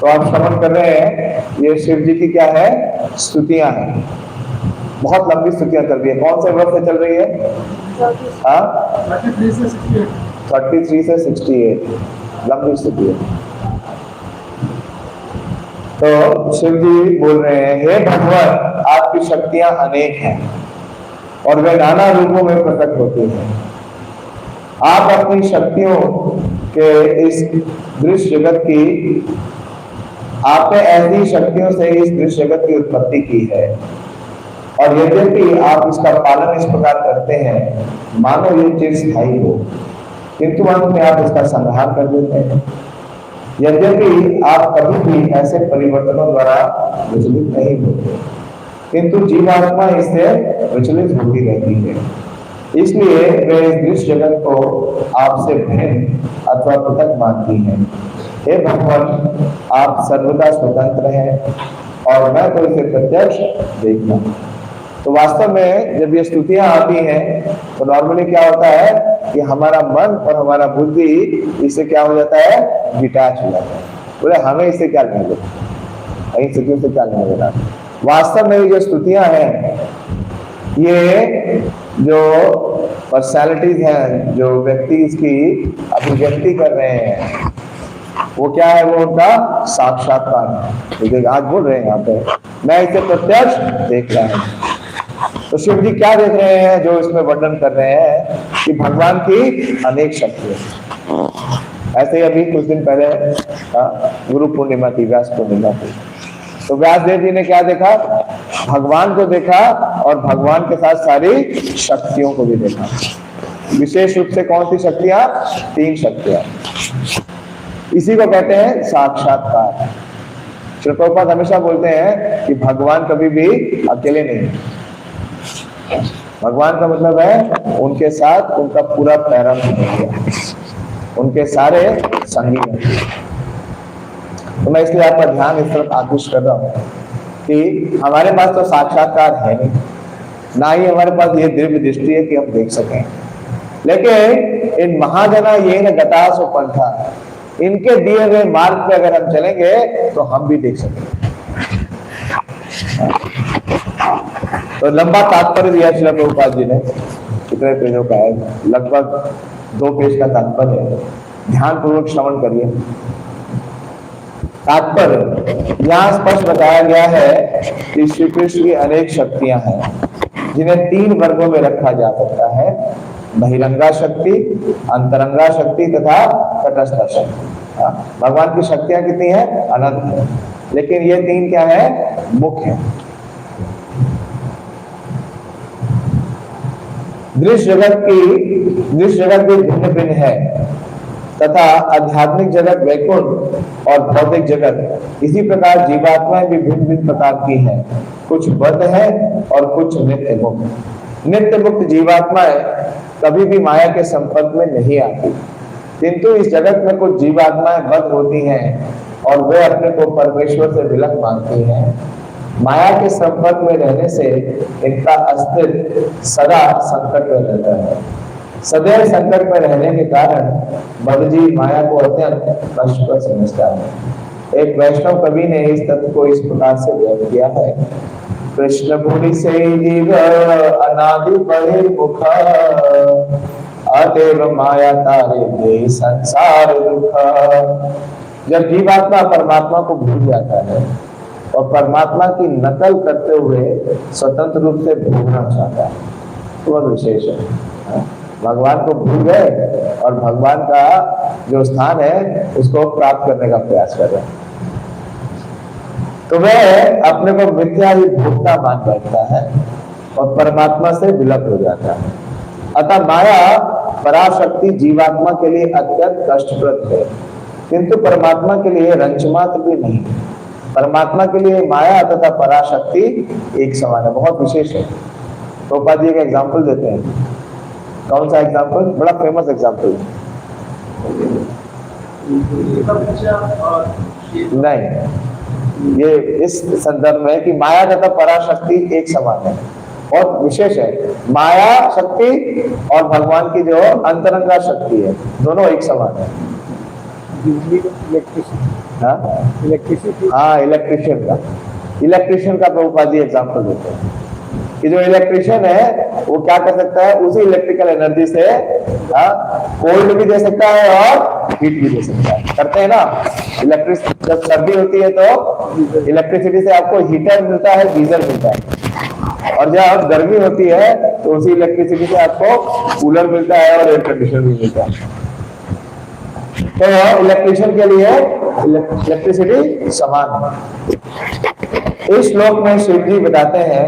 तो आप श्रवण कर रहे हैं, ये शिव जी की क्या है, स्तुतियां हैं। बहुत लंबी स्तुतियां चल रही है। कौन से वर्ष से चल रही है? हाँ, 33 से 68 लंबी स्तुति है। तो शिव जी बोल रहे हैं, हे भगवान, आपकी शक्तियां अनेक हैं और वे नाना रूपों में प्रकट होती हैं। आप अपनी शक्तियों के इस दृश्य जगत की, आपने ऐसी शक्तियों से इस दृश्य जगत की उत्पत्ति की है, और यद्यपि आप इसका पालन इस प्रकार करते हैं मानो ये चिरस्थायी हो, किंतु अंत में आप इसका संहार कर देते हैं। यद्यपि आप कभी भी ऐसे परिवर्तनों द्वारा विचलित नहीं होते, किंतु जीवात्मा इससे विचलित होती रहती है। इसलिए वे इस दृश्य जगत को आपसे भिन्न अथवा पृथक मानती हैं। हे भगवान, आप सर्वदा स्वतंत्र हैं और मैं तो इसे प्रत्यक्ष देखता हूं। तो वास्तव में जब ये स्तुतियां आती हैं तो नॉर्मली क्या होता है कि हमारा मन और हमारा बुद्धि इससे क्या हो जाता है, डिटैच हो जाता है। बोले हमें इससे क्या लेना देना, इन स्तुतियों से क्या लेना देना। वास्तव में जो स्तुतियां हैं, ये जो पर्सनालिटीज हैं, जो व्यक्ति इसकी अभिव्यक्ति कर रहे हैं, वो क्या है, वो उनका साक्षात्कार है। आज बोल रहे हैं यहाँ पे, मैं इसे प्रत्यक्ष देख रहा हूं। तो शिव जी क्या देख रहे हैं, जो इसमें वर्णन कर रहे हैं कि भगवान की अनेक शक्तियां। ऐसे ही अभी कुछ दिन पहले गुरु पूर्णिमा थी, व्यास पूर्णिमा थी। तो व्यास देव जी ने क्या देखा, भगवान को देखा और भगवान के साथ सारी शक्तियों को भी देखा। विशेष रूप से कौन सी शक्तियां, 3 शक्तियां। इसी को कहते हैं साक्षात्कार। श्री प्रभुपाद हमेशा बोलते हैं कि भगवान कभी भी अकेले नहीं। भगवान का मतलब है उनके साथ उनका पूरा पैरम, उनके सारे संगी हैं। तो मैं इसलिए आपका ध्यान इस तरफ आकृष्ट कर रहा हूं कि हमारे पास तो साक्षात्कार है नहीं, ना ही हमारे पास ये दिव्य दृष्टि है कि हम देख सकें, लेकिन इन महाजना ये न गतासो पंथा, इनके दिए हुए मार्ग पे अगर हम चलेंगे तो हम भी देख सकेंगे। तो लंबा तात्पर्य दिया श्रील प्रभुपाद जी ने, कितने पेजों का है, लगभग 2 पेज का तात्पर्य है। ध्यान पूर्वक श्रवण करिए। तात्पर्य यहाँ स्पष्ट बताया गया है कि श्री कृष्ण की अनेक शक्तियां हैं, जिन्हें 3 वर्गों में रखा जा सकता है, बहिरंगा शक्ति, अंतरंगा शक्ति तथा तटस्थ शक्ति। भगवान की शक्तियां कितनी है, अनंत है, लेकिन ये 3 क्या है, मुख्य है। दृश्य जगत भी भिन्न भिन्न है तथा आध्यात्मिक जगत वैकुंठ और भौतिक जगत, इसी प्रकार जीवात्माएं भी भिन्न भिन्न प्रकार की हैं। कुछ बद्ध है और कुछ नित्य मुक्त। नित्य मुक्त जीवात्माएं कभी भी माया के संपर्क में नहीं आती, किंतु इस जगत में कुछ जीवात्माएं बद्ध होती हैं और वे अपने को परमेश्वर से विलग मानती हैं। माया के संपर्क में रहने से इनका अस्तित्व सदा संकट में रहता है। सदैव संकट में रहने के कारण बद्धजीव माया को अत्यंत कष्टकर समझता है। एक वैष्णव कवि ने इस तत्व को इस प्रकार से व्यक्त किया है, कृष्ण भूमि से जीव अनादि बहिर्मुख, अदेव माया तारे दे संसार दुख। जब जीवात्मा परमात्मा को भूल जाता है और परमात्मा की नकल करते हुए स्वतंत्र रूप से भोगना चाहता है, तो वह विशेष है। भगवान को भूल गए और भगवान का जो स्थान है उसको प्राप्त करने का प्रयास कर रहे हैं, तो वह अपने को मिथ्या ही भोगता मान बैठता है और परमात्मा से विलग हो जाता है। अतः माया पराशक्ति जीवात्मा के लिए अत्यंत कष्टप्रद है, किंतु परमात्मा के लिए रंचमात्र भी नहीं। परमात्मा के लिए माया तथा पराशक्ति एक समान है, बहुत विशेष है। प्रभुपाद जी का एग्जाम्पल देते हैं। कौन सा एग्जाम्पल? बड़ा फेमस एग्जाम्पल नहीं, ये इस संदर्भ में कि माया तथा पराशक्ति एक समान है, बहुत विशेष है। माया शक्ति और भगवान की जो अंतरंगा शक्ति है, दोनों एक समान है। इलेक्ट्रिसिटी, हाँ इलेक्ट्रिशियन का प्रभुपाद जी एग्जाम्पल देते हैं कि जो इलेक्ट्रिशियन है वो क्या कर सकता है, उसी इलेक्ट्रिकल एनर्जी से कोल्ड भी दे सकता है और हीट भी दे सकता है। करते हैं ना, इलेक्ट्रिक जब सर्दी होती है तो इलेक्ट्रिसिटी से आपको हीटर मिलता है, गीजर मिलता है, और जब गर्मी होती है तो उसी इलेक्ट्रिसिटी से आपको कूलर मिलता है और एयर कंडीशनर भी मिलता है। तो इलेक्ट्रिशियन के लिए इलेक्ट्रिसिटी समान है। इस श्लोक में शिव जी बताते हैं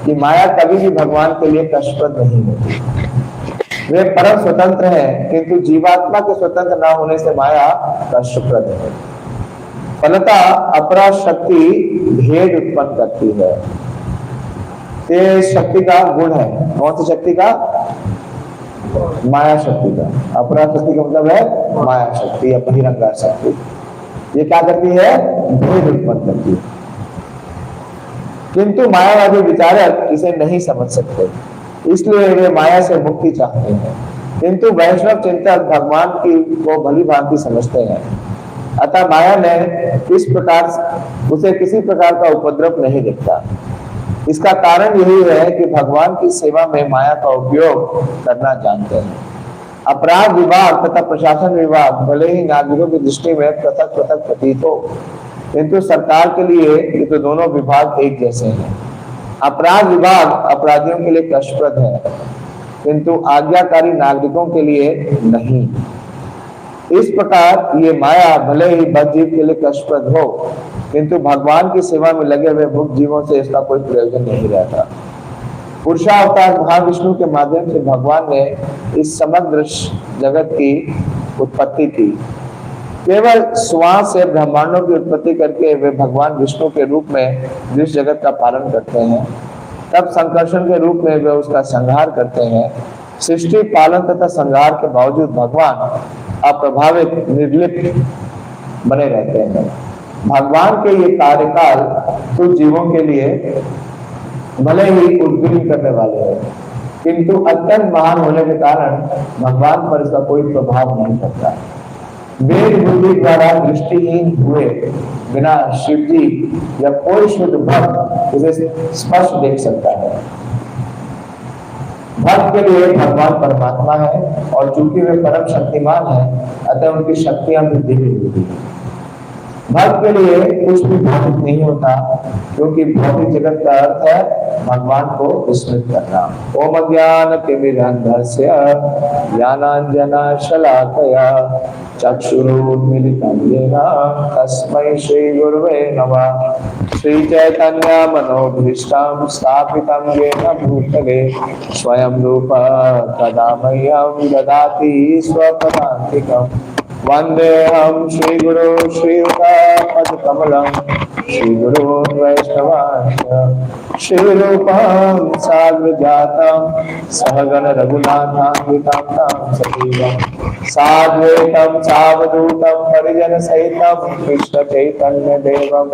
कि माया कभी भी भगवान के लिए कष्टप्रद नहीं होती। वे परम स्वतंत्र हैं, किंतु जीवात्मा के स्वतंत्र न होने से माया कष्टप्रद है। फलतः अपरा शक्ति भेद उत्पन्न करती है। ये शक्ति का गुण है। कौन सी शक्ति का? माया शक्ति का। अपरा शक्ति का मतलब है माया शक्ति या बहिरंगा शक्ति। ये क्या करती है? भेद उत्पन्न करती है। किंतु मायावादी विचारक इसे नहीं समझ सकते, इसलिए वे माया से मुक्ति चाहते हैं। किंतु वैष्णव चिंतक भगवान की को भली भांति समझते हैं, अतः माया ने इस प्रकार उसे किसी प्रकार का उपद्रव नहीं दिखता। इसका कारण यही है कि भगवान की सेवा में माया का उपयोग करना जानते हैं। अपराध विभाग तथा प्रशासन विभाग भले ही नागरिकों की दृष्टि में पृथक पृथक प्रतीत हो, किंतु सरकार के लिए ये तो दोनों विभाग एक जैसे हैं। अपराध विभाग अपराधियों के लिए कष्टप्रद है, किंतु आज्ञाकारी नागरिकों के लिए नहीं। इस प्रकार ये माया भले ही बद्ध जीव के लिए कष्टप्रद हो, किंतु भगवान की सेवा में लगे हुए मुक्त जीवों से इसका कोई प्रयोजन नहीं रहता। पुरुषावतार महाविष्णु के माध्यम से भगवान ने इस समग्र जगत की उत्पत्ति की। केवल श्वास से ब्रह्मांडों की उत्पत्ति करके वे भगवान विष्णु के रूप में जिस जगत का पालन करते हैं, तब संकर्षण के रूप में वे उसका संहार करते हैं। सृष्टि पालन तथा संहार के बावजूद भगवान अप्रभावित निर्लिप्त बने रहते हैं। भगवान के ये कार्यकाल कुछ जीवों के लिए भले ही उद्विग्न करने वाले हैं, किंतु अत्यंत महान होने के कारण भगवान पर इसका कोई प्रभाव नहीं पड़ता। वेद बुद्धि द्वारा दृष्टिहीन हुए बिना शिव जी या कोई शुद्ध भक्त उसे स्पष्ट देख सकता है। भक्त के लिए भगवान परमात्मा है, और चूंकि वे परम शक्तिमान है, अतः उनकी शक्तियां भी दिव्य होती है। भक्त के लिए कुछ भी भौतिक नहीं होता, क्योंकि भौतिक जगत का अर्थ है भगवान को विस्मृत करना। ओम ज्ञान तिमिरन्धस्य ज्ञानांजना शलाकया चक्षुरुन्मीलितं येन तस्मै श्री गुरुवे नमः। श्री चैतन्य मनोभीष्टं स्थापितं येन भूतले स्वयं रूप तदा मह्यं ददाति स्वपदान्तिकम्। वंदेहम श्री गुरु श्रीयुतापदकमलं श्रीगुरून् वैष्णवांश्च श्रीरूपं साग्रजातं सहगण रघुनाथान्वितं तं सजीवं साद्वैतं सावधूतं परिजनसहितं कृष्ण चैतन्य देवं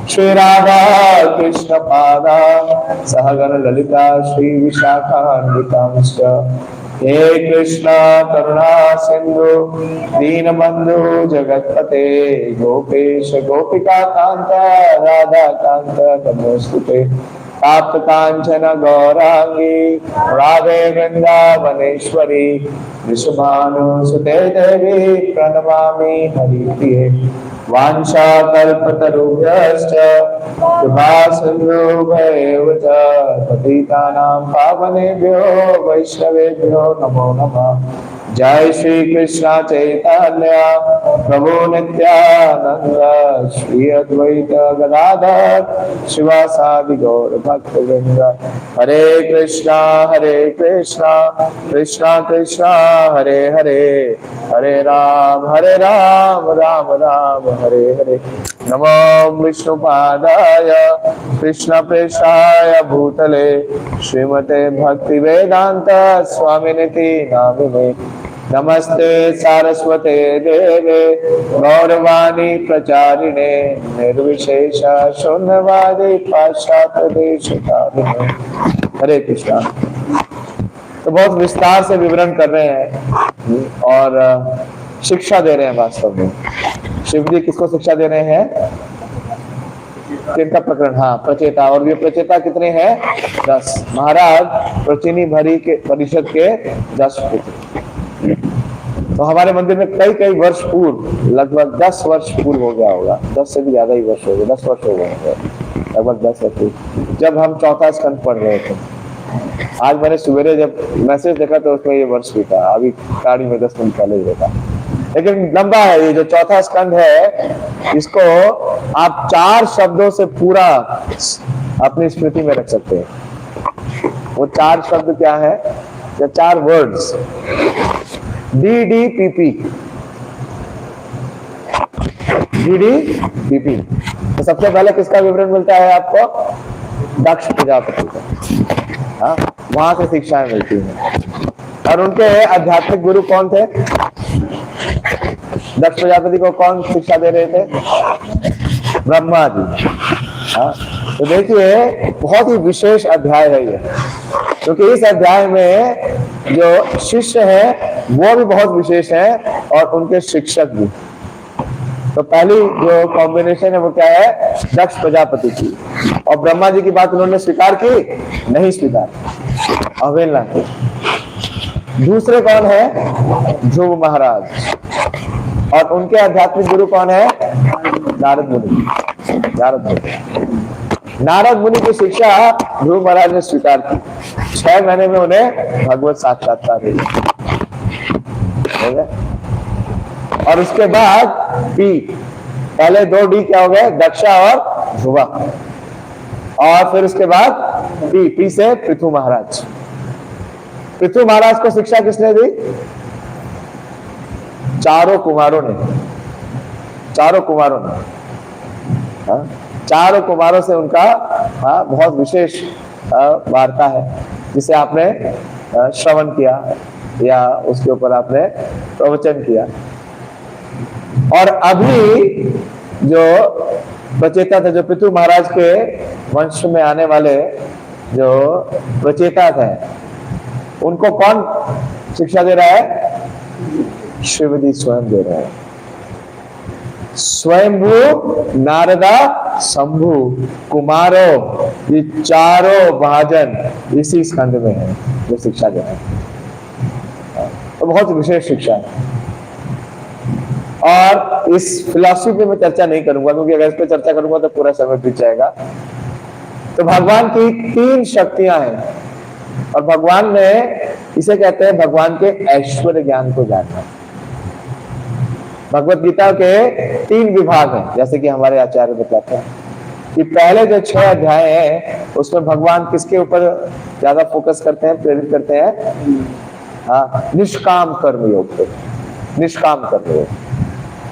श्री राधा कृष्ण पादा सहगण ललिता श्री विशाखान्वितांश्च। हे कृष्णा करुणा सिंधु दीनबंधु जगतपते गोपेश गोपिका कांत राधा कांत नमोस्तुते। ताप्त कांचन गौरांगी राधे वृंदावनेश्वरी वृषभानुसुते देवी प्रणमामि हरिप्रिये। वाञ्छाकल्पतरुभ्यश्च कृपासिन्धुभ्यैव च पतितानां पावनेभ्यो वैष्णवेभ्यो नमो नमः। जय श्री कृष्ण चैतन्य प्रभु नित्यानंद श्री अद्वैत गदाधर शिवासादि गौर भक्तवृंद। हरे कृष्णा कृष्णा कृष्णा हरे हरे, हरे राम राम राम हरे हरे। नमो विष्णुपादाय कृष्ण प्रेष्ठाय भूतले श्रीमते भक्ति वेदांत स्वामिनिति नामिने। नमस्ते सारस्वते देवे गौरवाणी प्रचारिणे निर्विशेष शून्यवादी पाश्चात्य देशकारिणे। हरे कृष्णा। तो बहुत विस्तार से विवरण कर रहे हैं, और शिक्षा दे रहे हैं वास्तव में। शिव जी किसको शिक्षा दे रहे हैं? किनका प्रकरण? हाँ, प्रचेता। और ये प्रचेता कितने हैं? 10। महाराज प्रचिनी भरी के परिषद के 10 पुत्र। तो हमारे मंदिर में कई कई वर्ष पूर्व, लगभग 10 वर्ष पूर्व हो गया होगा, 10 से भी ज्यादा ही वर्ष हो गए, 10 वर्ष हो गए हैं, लगभग 10 वर्ष पूर्व, जब हम चौथा स्कंद पढ़ रहे थे। आज मैंने सवेरे जब मैसेज देखा तो उसमें ये वर्ष भी था, अभी गाड़ी में 10 मिनट पहले ही देखा। लेकिन लंबा है ये जो चौथा स्कंद है, इसको आप 4 शब्दों से पूरा अपनी स्मृति में रख सकते हैं। वो 4 शब्द क्या है, या 4 वर्ड्स? DDPP। DDPP। तो सबसे पहले किसका विवरण मिलता है आपको? दक्ष प्रजापति का। हाँ, वहां से शिक्षाएं मिलती हैं। और उनके आध्यात्मिक गुरु कौन थे? दक्ष प्रजापति को कौन शिक्षा दे रहे थे? ब्रह्मा जी। हाँ, तो देखिए बहुत ही विशेष अध्याय है ये, क्योंकि इस अध्याय में जो शिष्य है वो भी बहुत विशेष है और उनके शिक्षक भी। तो पहली जो कॉम्बिनेशन है वो क्या है? दक्ष प्रजापति की। और ब्रह्मा जी की बात उन्होंने स्वीकार की? नहीं स्वीकार, अवहेलना की। दूसरे कौन है? ध्रुव महाराज। और उनके आध्यात्मिक गुरु कौन है? नारद मुनि। नारद मुनि की शिक्षा ध्रुव महाराज ने स्वीकार की। 6 महीने में उन्हें भगवत साक्षात्कार हुई। और उसके बाद पी, पहले 2 डी क्या हो गए? दक्षा और ध्रुवा। और फिर उसके बाद पी से पृथु महाराज। पृथु महाराज को शिक्षा किसने दी? चारों कुमारों ने। हाँ, चारों कुमारों से उनका बहुत विशेष वार्ता है, जिसे आपने श्रवण किया या उसके ऊपर आपने प्रवचन किया। और अभी जो प्रचेता थे, जो पृथु महाराज के वंश में आने वाले जो प्रचेता थे, उनको कौन शिक्षा दे रहा है? शिव जी स्वयं दे रहे हैं। स्वयंभू, नारदा, शंभु, कुमारो, ये चारों महाजन इसी स्कंद में है जो शिक्षा दे रहे हैं। तो बहुत विशेष शिक्षा है। और इस फिलॉसफी पे मैं चर्चा नहीं करूंगा, क्योंकि अगर इस पे चर्चा करूंगा तो पूरा समय बीत जाएगा। तो भगवान की 3 शक्तियां हैं, और भगवान ने इसे कहते हैं भगवान के ऐश्वर्य ज्ञान को जानना। भगवत गीता के 3 विभाग हैं, जैसे कि हमारे आचार्य बताते हैं कि पहले जो 6 अध्याय हैं उसमें भगवान किसके ऊपर ज्यादा फोकस करते हैं, प्रेरित करते हैं? हाँ, निष्काम कर्म योग पे। निष्काम कर्म योग,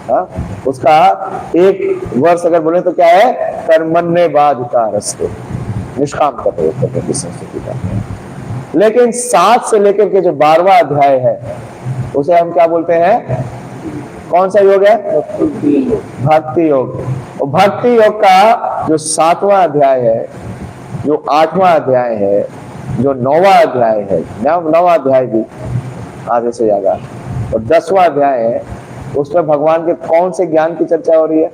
हाँ, उसका एक वर्ष अगर बोले तो क्या है? कर्मण्येवाधिकारस्ते। निष्काम कर्म योग करने की संस्कृति का। लेकिन 7 से लेकर के जो 12वां अध्याय है उसे हम क्या बोलते हैं? कौन सा योग है? भक्ति योग। और भक्ति योग का जो 7वां अध्याय है, जो 8वां अध्याय है, जो 9वां अध्याय है, 9वां अध्याय भी आधे से ज्यादा, और 10वां अध्याय है, उसमें भगवान के कौन से ज्ञान की चर्चा हो रही है?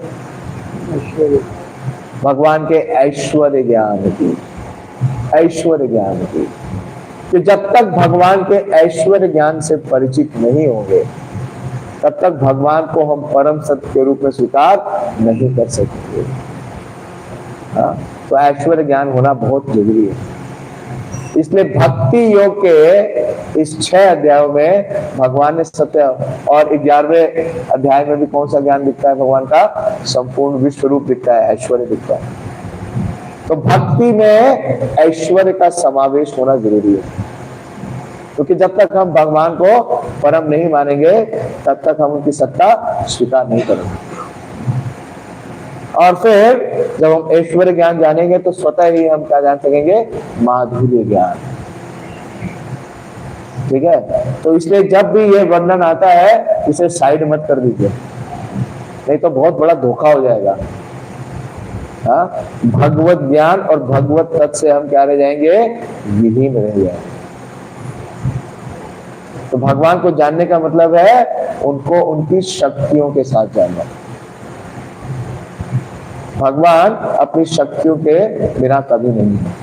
भगवान के ऐश्वर्य ज्ञान की। ऐश्वर्य ज्ञान की, कि जब तक भगवान के ऐश्वर्य ज्ञान से परिचित नहीं होंगे तब तक भगवान को हम परम सत्य के रूप में स्वीकार नहीं कर सकते। हाँ, तो ऐश्वर्य ज्ञान होना बहुत जरूरी है। इसलिए भक्ति योग के इस 6 अध्यायों में भगवान ने सत्य, और 11वें अध्याय में भी कौन सा ज्ञान दिखता है? भगवान का संपूर्ण विश्व रूप दिखता है, ऐश्वर्य दिखता है। तो भक्ति में ऐश्वर्य का समावेश होना जरूरी है, क्योंकि जब तक हम भगवान को परम नहीं मानेंगे तब तक हम उनकी सत्ता स्वीकार नहीं करेंगे। और फिर जब हम ऐश्वर्य ज्ञान जानेंगे तो स्वतः ही हम क्या जान सकेंगे? माधुर्य ज्ञान। ठीक है, तो इसलिए जब भी ये वर्णन आता है इसे साइड मत कर दीजिए, नहीं तो बहुत बड़ा धोखा हो जाएगा। हाँ, भगवत ज्ञान और भगवत तत्व से हम क्या रह जाएंगे? विहीन रह जाएंगे। तो भगवान को जानने का मतलब है उनको उनकी शक्तियों के साथ जानना। भगवान अपनी शक्तियों के बिना कभी नहीं है।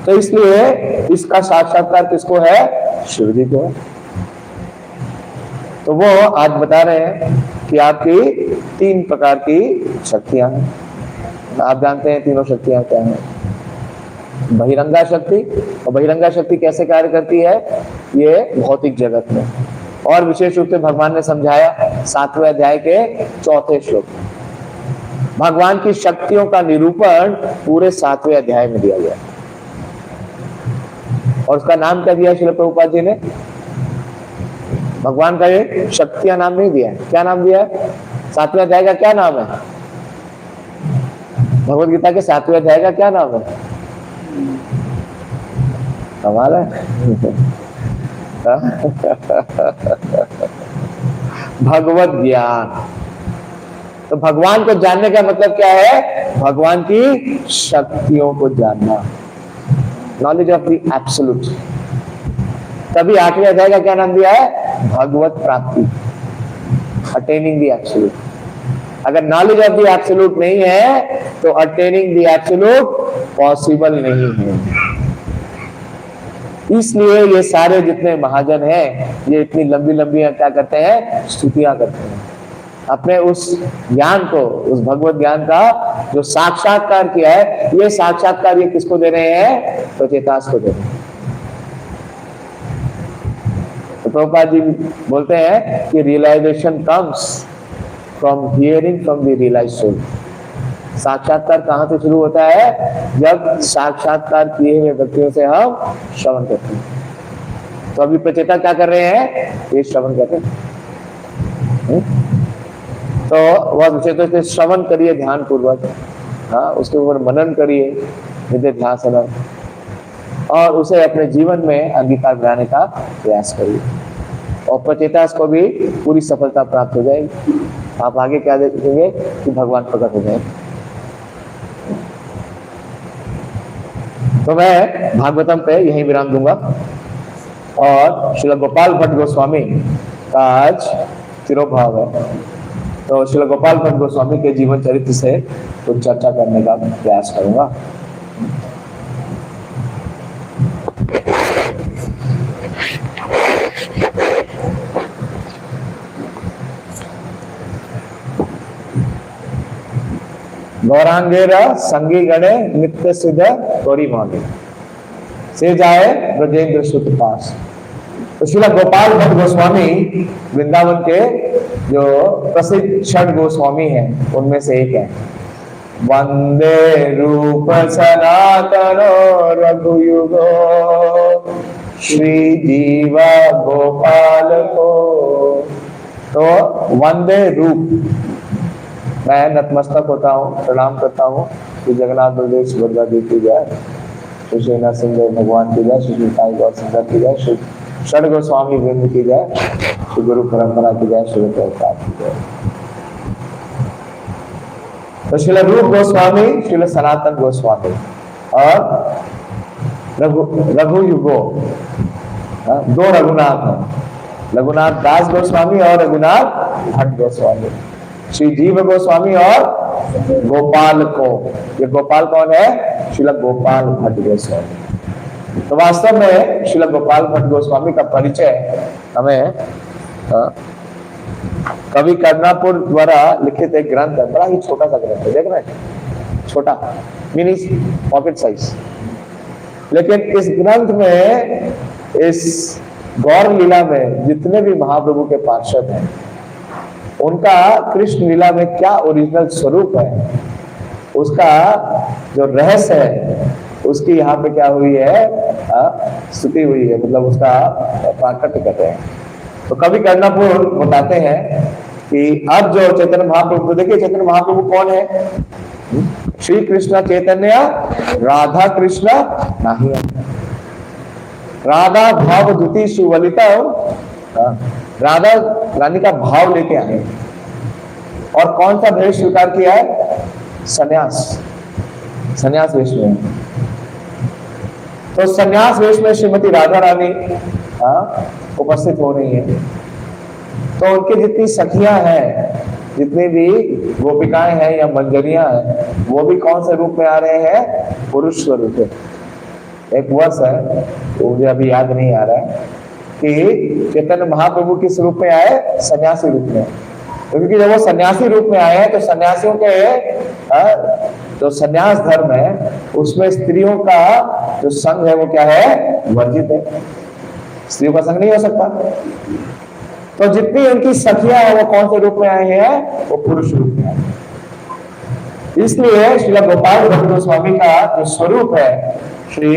तो इसलिए इसका साक्षात्कार किसको है? शिव जी को। तो वो आज बता रहे हैं कि आपकी 3 प्रकार की शक्तियां हैं। आप जानते हैं तीनों शक्तियां क्या हैं? बहिरंगा शक्ति। और बहिरंगा शक्ति कैसे कार्य करती है? ये भौतिक जगत में, और विशेष रूप से भगवान ने समझाया 7वें अध्याय के 4थे श्लोक। भगवान की शक्तियों का निरूपण पूरे 7वें अध्याय में दिया गया, और उसका नाम क्या दिया श्रील प्रभुपाद जी ने? भगवान का ये शक्तियां नाम नहीं दिया है। क्या नाम दिया है? 7वें अध्याय का क्या नाम है? भगवद गीता के 7वें अध्याय का क्या नाम है? कमाल है। भगवत ज्ञान। तो भगवान को जानने का मतलब क्या है? भगवान की शक्तियों को जानना, नॉलेज ऑफ द एब्सोल्यूट। तभी 8वें अध्याय का क्या नाम दिया है? भगवत प्राप्ति, अटेनिंग द एब्सोल्यूट। अगर नॉलेज ऑफ द एब्सोल्यूट नहीं है तो अटेनिंग द एब्सोल्यूट पॉसिबल नहीं है। इसलिए ये सारे जितने महाजन हैं, ये इतनी लंबी लंबी क्या करते हैं? स्तुतियां करते हैं अपने उस ज्ञान को, उस भगवत ज्ञान का जो साक्षात्कार किया है। ये साक्षात्कार ये किसको दे रहे हैं? प्रचेतास को दे रहे हैं। तो प्रभुपाद जी बोलते हैं कि realization comes from hearing from the realized soul. साक्षात्कार कहां से शुरू होता है? जब साक्षात्कार किए हुए व्यक्तियों से हम श्रवण करते हैं। तो अभी प्रचेता क्या कर रहे हैं? ये श्रवण करते हैं। तो वह विशेष से श्रवण करिए ध्यान पूर्वक, हाँ, उसके ऊपर मनन करिए नित्य ध्यान, और उसे अपने जीवन में अंगीकार बनाने का प्रयास करिए, और प्रचेतास को भी पूरी सफलता प्राप्त हो जाएगी। आप आगे क्या देखेंगे कि भगवान प्रकट हो जाएंगे। तो मैं भागवतम पे यहीं विराम दूंगा, और श्रील गोपाल भट्ट गोस्वामी का आज तिरोभाव है। तो श्रील गोपाल भट्ट गोस्वामी के जीवन चरित्र से कुछ चर्चा करने का प्रयास करूंगा। गौरांगेरा संगी गणे नित्य सिद्ध गौरी मांगे से जाए ब्रजेंद्र सुत पास। तो श्रील गोपाल भट्ट गोस्वामी वृंदावन के जो प्रसिद्ध षड गोस्वामी हैं उनमें से एक है। वंदे रूप सनातनो रघुयुगो श्री जीवा गोपाल को। तो वंदे रूप, मैं नतमस्तक होता हूँ, प्रणाम करता हूँ कि जगन्नाथ बलदेव सुभद्रा जी की जय, श्री श्रीनाथ सिंह भगवान की जय, श्री साई गौर सुंदर की जय, श्री षड गोस्वामी वृंद की जय, श्री गुरु परंपरा की जय, श्री प्रभुपाद की जय। तो श्रील रूप गोस्वामी, श्रील सनातन गोस्वामी और रघु युगो, दो रघुनाथ हैं, रघुनाथ दास गोस्वामी और रघुनाथ भट्ट गोस्वामी, श्री जीव गोस्वामी और गोपाल को। ये गोपाल कौन है? श्रील गोपाल भट्ट गोस्वामी। तो वास्तव में श्रील गोपाल भट्ट गोस्वामी का परिचय हमें कवि कर्णापुर द्वारा लिखित एक ग्रंथ है, बड़ा ही छोटा सा ग्रंथ है, देख रहे हैं, छोटा मिनी पॉकेट साइज। लेकिन इस ग्रंथ में, इस गौर लीला में जितने भी महाप्रभु के पार्षद हैं, उनका कृष्ण लीला में क्या ओरिजिनल स्वरूप है, उसका जो रहस्य है, उसकी यहाँ पे क्या हुई है? स्तुति हुई है, मतलब उसका प्राकट्य करते हैं। तो कवि कर्णापुर बताते हैं कि अब जो चैतन्य महाप्रभु, देखिए चैतन्य महाप्रभु कौन है? श्री कृष्ण चैतन्य राधा कृष्ण नहीं, राधा भाव द्वितीय सुवलिता, राधा रानी का भाव लेके आए। और कौन सा भेष स्वीकार किया है? सन्यास, सन्यास वेश में। तो सन्यास वेश में श्रीमती राधा रानी उपस्थित हो रही है। तो उनकी जितनी सखियां हैं, जितनी भी गोपिकाएं हैं या मंजरियां हैं, वो भी कौन से रूप में आ रहे हैं? पुरुष स्वरूप है। एक वर्ष है, तो मुझे अभी याद नहीं आ रहा है कि चैतन्य महाप्रभु किस रूप में आए? सन्यासी रूप में। क्योंकि जब वो सन्यासी रूप में आए तो सन्यासियों के जो सन्यास धर्म है उसमें स्त्रियों का जो संग है वो क्या है? वर्जित है। स्त्रियों का संग नहीं हो सकता। तो जितनी उनकी सखियां हैं वो कौन से रूप में आए हैं? वो पुरुष रूप में आए। इसलिए श्रील गोपाल भट्ट गोस्वामी का जो स्वरूप है, श्री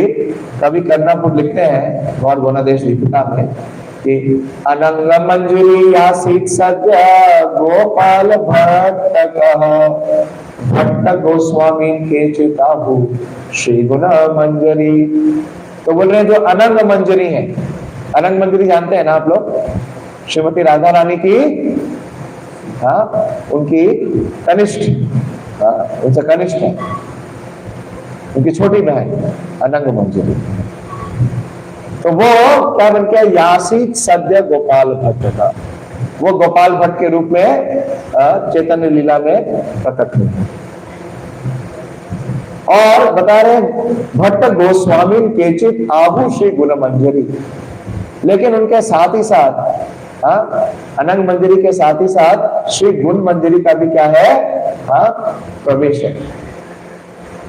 कवि कर्णापुर लिखते हैं गौर गोनादेश दीपिका में कि अनंग मंजरी आसीत सद्य गोपाल भट्ट कह, भट्ट गोस्वामी के चिताभू श्री गुण मंजरी। तो बोल रहे हैं जो अनंग मंजरी है, अनंग मंजरी जानते हैं ना आप लोग? श्रीमती राधा रानी की उनकी कनिष्ठ, उनसे कनिष्ठ है, उनकी छोटी बहन अनंग मंजरी। तो वो क्या बन गया? यासीत सद्य गोपाल भट्ट का, वो गोपाल भट्ट के रूप में चैतन्य लीला में प्रकट हुए। और बता रहे भट्ट गोस्वामी केचित आहु श्री गुण मंजरी। लेकिन उनके साथ ही साथ अनंग मंजरी के साथ ही साथ श्री गुण मंजरी का भी क्या है? प्रवेश है,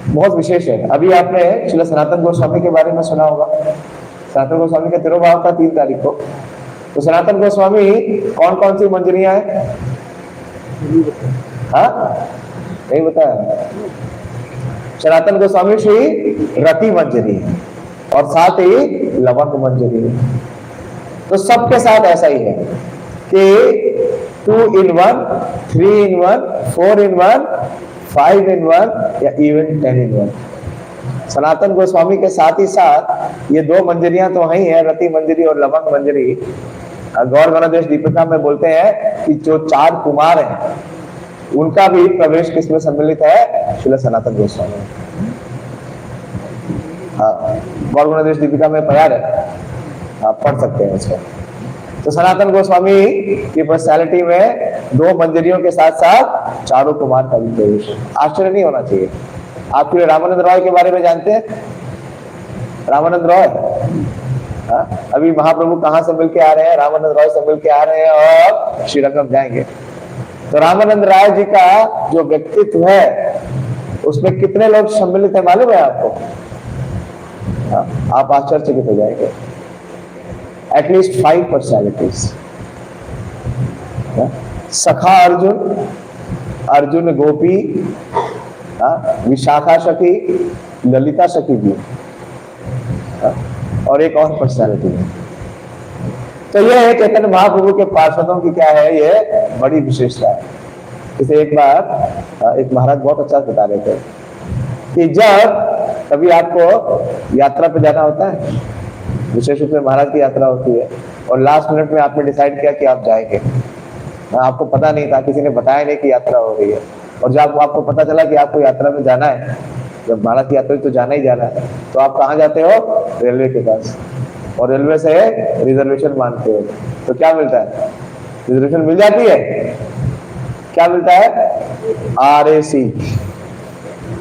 बहुत विशेष है। अभी आपने श्री सनातन गोस्वामी के बारे में सुना होगा। सनातन गोस्वामी का तिरुभाव था 3 तारीख को। तो सनातन गोस्वामी कौन कौन सी मंजरियां हैं? नहीं बताया। सनातन गोस्वामी श्री रति मंजरी है और साथ ही लवंग मंजरी है। तो सबके साथ ऐसा ही है कि 2 in 1, 3 in 1, 4 in 1, 5 in 1 या इवन 10 in 1। सनातन गोस्वामी के साथ ही साथ ये 2 मंजरियां तो वही है, रति मंजरी और लवंग मंजरी। गौर गणदेश दीपिका में बोलते हैं कि जो 4 कुमार हैं उनका भी प्रवेश किसमें सम्मिलित है? श्रील सनातन गोस्वामी। गौर गणदेश दीपिका में तैयार है, आप पढ़ सकते हैं उसको। तो सनातन गोस्वामी की पर्सनालिटी में 2 मंजरियों के साथ साथ 4 कुमार का भी प्रवेश। आश्चर्य नहीं होना चाहिए। आप फिर रामानंद रॉय के बारे में जानते हैं? रामानंद रॉय अभी महाप्रभु कहां से मिलके आ रहे हैं? रामानंद रॉय से मिलके आ रहे हैं और श्रीरंगम जाएंगे। तो रामानंद राय जी का जो व्यक्तित्व है उसमें कितने लोग सम्मिलित है मालूम है आपको? आप आश्चर्यचकित हो जाएंगे। At least 5 personalities. सखा अर्जुन, अर्जुन गोपी, विशाखा सखी, ललिता सखी भी, और एक और पर्सनैलिटी है। तो यह है चैतन्य महाप्रभु के पार्षदों की क्या है? ये बड़ी विशेषता है। इसे एक बार एक महाराज बहुत अच्छा बता रहे थे कि जब कभी आपको यात्रा पे जाना होता है, विशेष रूप से महाराज की यात्रा होती है, और लास्ट मिनट में आपने डिसाइड किया कि आप जाएंगे, आपको पता नहीं था, किसी ने बताया नहीं कि यात्रा हो रही है, और जब आपको पता चला कि आपको यात्रा में जाना है, जब महाराज की यात्रा तो जाना ही जाना है, तो आप कहाँ जाते हो? रेलवे के पास, और रेलवे से रिजर्वेशन मांगते हो। तो क्या मिलता है? रिजर्वेशन मिल जाती है। क्या मिलता है? RAC,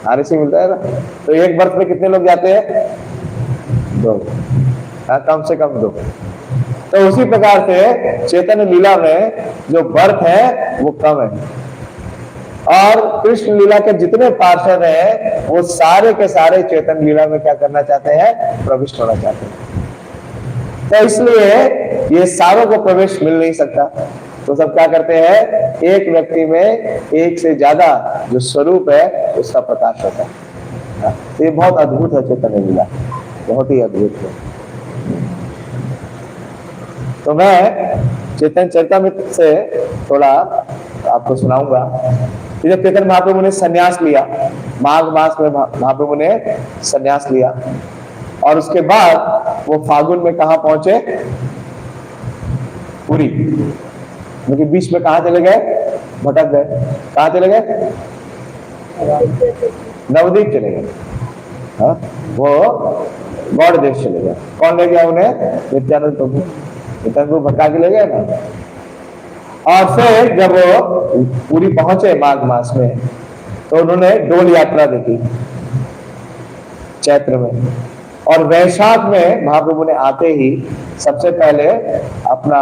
RAC मिलता है ना। तो एक बर्थ में कितने लोग जाते हैं? 2, कम से कम 2। तो उसी प्रकार से चैतन्य लीला में जो बर्थ है वो कम है, और कृष्ण लीला के जितने पार्षद हैं वो सारे के सारे चैतन्य लीला में क्या करना चाहते हैं? प्रविष्ट होना चाहते हैं। तो इसलिए ये सारों को प्रवेश मिल नहीं सकता। तो सब क्या करते हैं? एक व्यक्ति में एक से ज्यादा जो स्वरूप है उसका प्रकाश होता है। ये बहुत अद्भुत है चैतन्य लीला, बहुत ही अद्भुत है। तो मैं चैतन्य चरितामृत से थोड़ा आपको सुनाऊंगा। जब चैतन्य महाप्रभु ने संन्यास लिया, माघ मास में महाप्रभु ने संन्यास लिया, और उसके बाद वो फागुन में कहा पहुंचे? पुरी। क्योंकि बीच में कहा चले गए? भटक गए। कहा चले गए? नवद्वीप चले गए। वो गौड़ देश चले गए। कौन ले गया उन्हें? नित्यानंद प्रभु। नित्यानंद प्रभु भटका के ले गए ना। और फिर जब वो पूरी पहुंचे माघ मास में, तो उन्होंने डोल यात्रा देखी चैत्र में, और वैशाख में महाप्रभु ने आते ही सबसे पहले अपना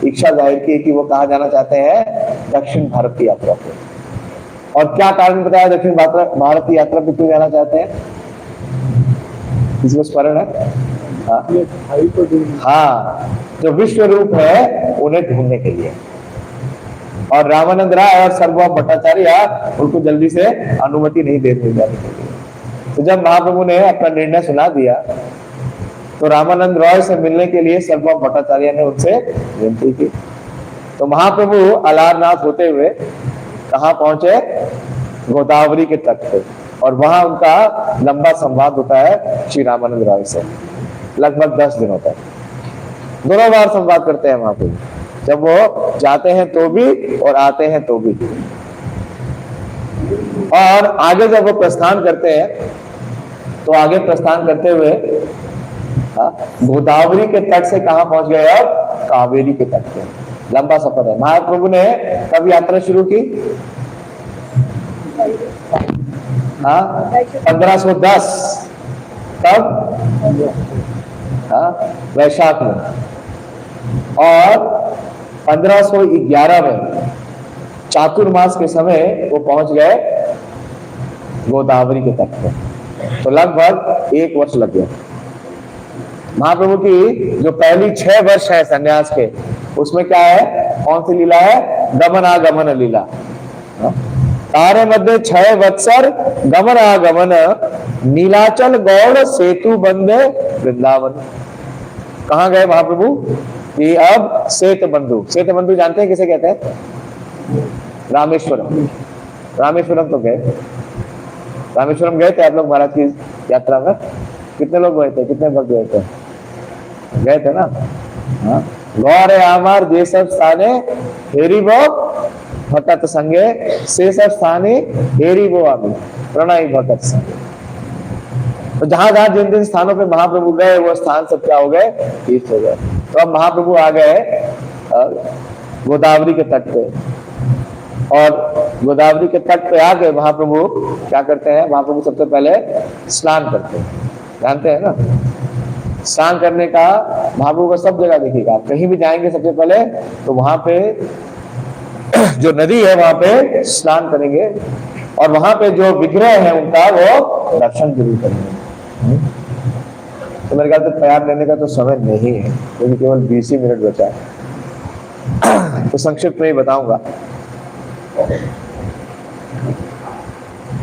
इच्छा जाहिर की कि वो कहाँ जाना चाहते हैं? दक्षिण भारत की यात्रा पे। और क्या कारण बताया दक्षिण भारत की यात्रा पे क्यों जाना चाहते हैं? इसमें स्मरण है? हाँ, जो विश्व रूप है उन्हें ढूंढने के लिए। और रामानंद राय और सर्वभौम भट्टाचार्य उनको जल्दी से अनुमति नहीं देते जाने के लिए। तो जब महाप्रभु ने अपना निर्णय सुना दिया, तो रामानंद रॉय से मिलने के लिए सर्वभौम भट्टाचार्य ने उनसे विनती की। तो महाप्रभु अलारनाथ होते हुए कहाँ पहुंचे? गोदावरी के तट पे। और वहां उनका लंबा संवाद होता है श्री रामानंद रॉय से, लगभग 10 दिनों तक। दोनों बार संवाद करते हैं महाप्रभु, जब वो जाते हैं तो भी और आते हैं तो भी। और आगे जब वो प्रस्थान करते हैं, तो आगे प्रस्थान करते हुए गोदावरी के तट से कहां पहुंच गए? अब कावेरी के तट पे। लंबा सफर है। महाप्रभु ने कब यात्रा शुरू की? 1510। तब वैशाख में। और 1511 में चातुर्मास के समय वो पहुंच गए गोदावरी के तट पे। तो लगभग 1 वर्ष लग गया। महाप्रभु की जो पहली 6 वर्ष है सन्यास के, उसमें क्या है? कौन सी लीला है? गमन आगमन लीला। तारे मध्य 6 वत्सर गमन आगमन, नीलाचल गौड़ सेतु बंदे वृंदावन। कहाँ गए महाप्रभु? कि अब सेतु बंधु। सेतु बंधु जानते हैं किसे कहते हैं? रामेश्वरम। रामेश्वरम तो गए। रामेश्वरम गए थे आप लोग महाराज की यात्रा में? कितने लोग गए थे? कितने भक्त गए थे? गए थे ना? हाँ। गौर आमार जे सब स्थाने हेरी वो भक्त संगे, से सब स्थाने हेरी वो आमी प्रणय भक्त संगे। तो जहां जहां जिन जिन स्थानों पे महाप्रभु गए, वो स्थान सब क्या हो गए? तीर्थ हो गए। तो अब महाप्रभु आ गए गोदावरी के तट पे। और गोदावरी के तट पे आके महाप्रभु क्या करते हैं? महाप्रभु सबसे पहले स्नान करते हैं। जानते हैं ना? स्नान करने का महाप्रभु को सब जगह दिखेगा। आप कहीं भी जाएंगे सबसे पहले तो वहां पे जो नदी है वहां पे स्नान करेंगे, और वहां पे जो विग्रह है उनका वो दर्शन जरूर करेंगे। तो मेरे ख्याल से प्यार लेने का तो समय नहीं है, क्योंकि केवल 20 ही मिनट बचा है। तो संक्षिप्त में ही बताऊंगा।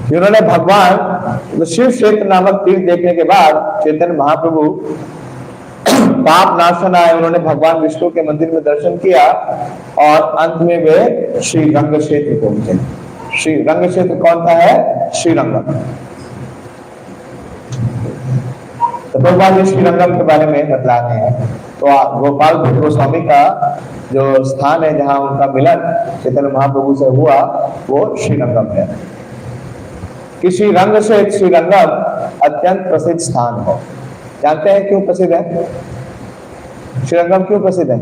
उन्होंने भगवान शिव क्षेत्र नामक तीर्थ देखने के बाद चैतन्य महाप्रभु पाप नाशन आए। उन्होंने भगवान विष्णु के मंदिर में दर्शन किया, और अंत में वे श्री रंग क्षेत्र पहुंचे। श्री रंग क्षेत्र कौन सा है? श्रीरंगम। तो भगवान श्रीरंगम के बारे में बतलाते हैं। तो गोपाल गोस्वामी का जो स्थान है जहां उनका मिलन चैतन्य महाप्रभु से हुआ, वो श्रीरंगम है। कि श्रीरंग से श्रीरंगम अत्यंत प्रसिद्ध स्थान है। जानते हैं क्यों प्रसिद्ध है? श्रीरंगम क्यों प्रसिद्ध है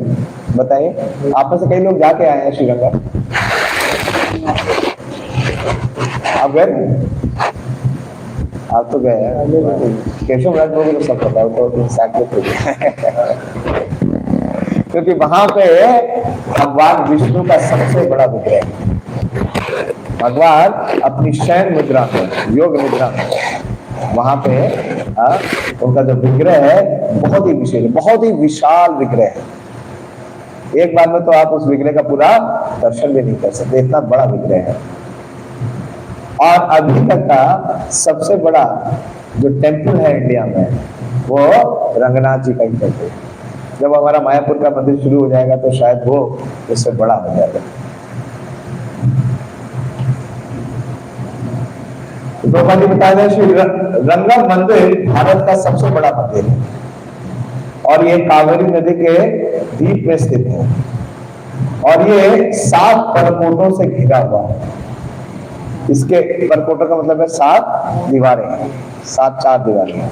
बताइए? आप में से कई लोग जाके आए हैं श्रीरंगम। आप गए? आप तो गए हैं। केशव राज को सब पता है, तो क्योंकि वहां पे भगवान विष्णु का सबसे बड़ा विग्रह है। भगवान अपनी शयन मुद्रा में, योग मुद्रा में, वहां पे उनका जो विग्रह है बहुत ही विशेष, बहुत ही विशाल विग्रह है। एक बार में तो आप उस विग्रह का पूरा दर्शन भी नहीं कर सकते, इतना बड़ा विग्रह है। और अभी तक का सबसे बड़ा जो टेम्पल है इंडिया में, वो रंगनाथ जी का ही टेम्पल। जब हमारा मायापुर का मंदिर शुरू हो जाएगा तो शायद वो उससे बड़ा हो जाएगा। तो बताया जाए श्री रंगम मंदिर भारत का सबसे बड़ा मंदिर है, और ये कावेरी नदी के द्वीप में स्थित है, और ये 7 परकोटों से घिरा हुआ है। इसके परकोटों का मतलब है 7 दीवारें हैं, 7 चार दीवारें हैं।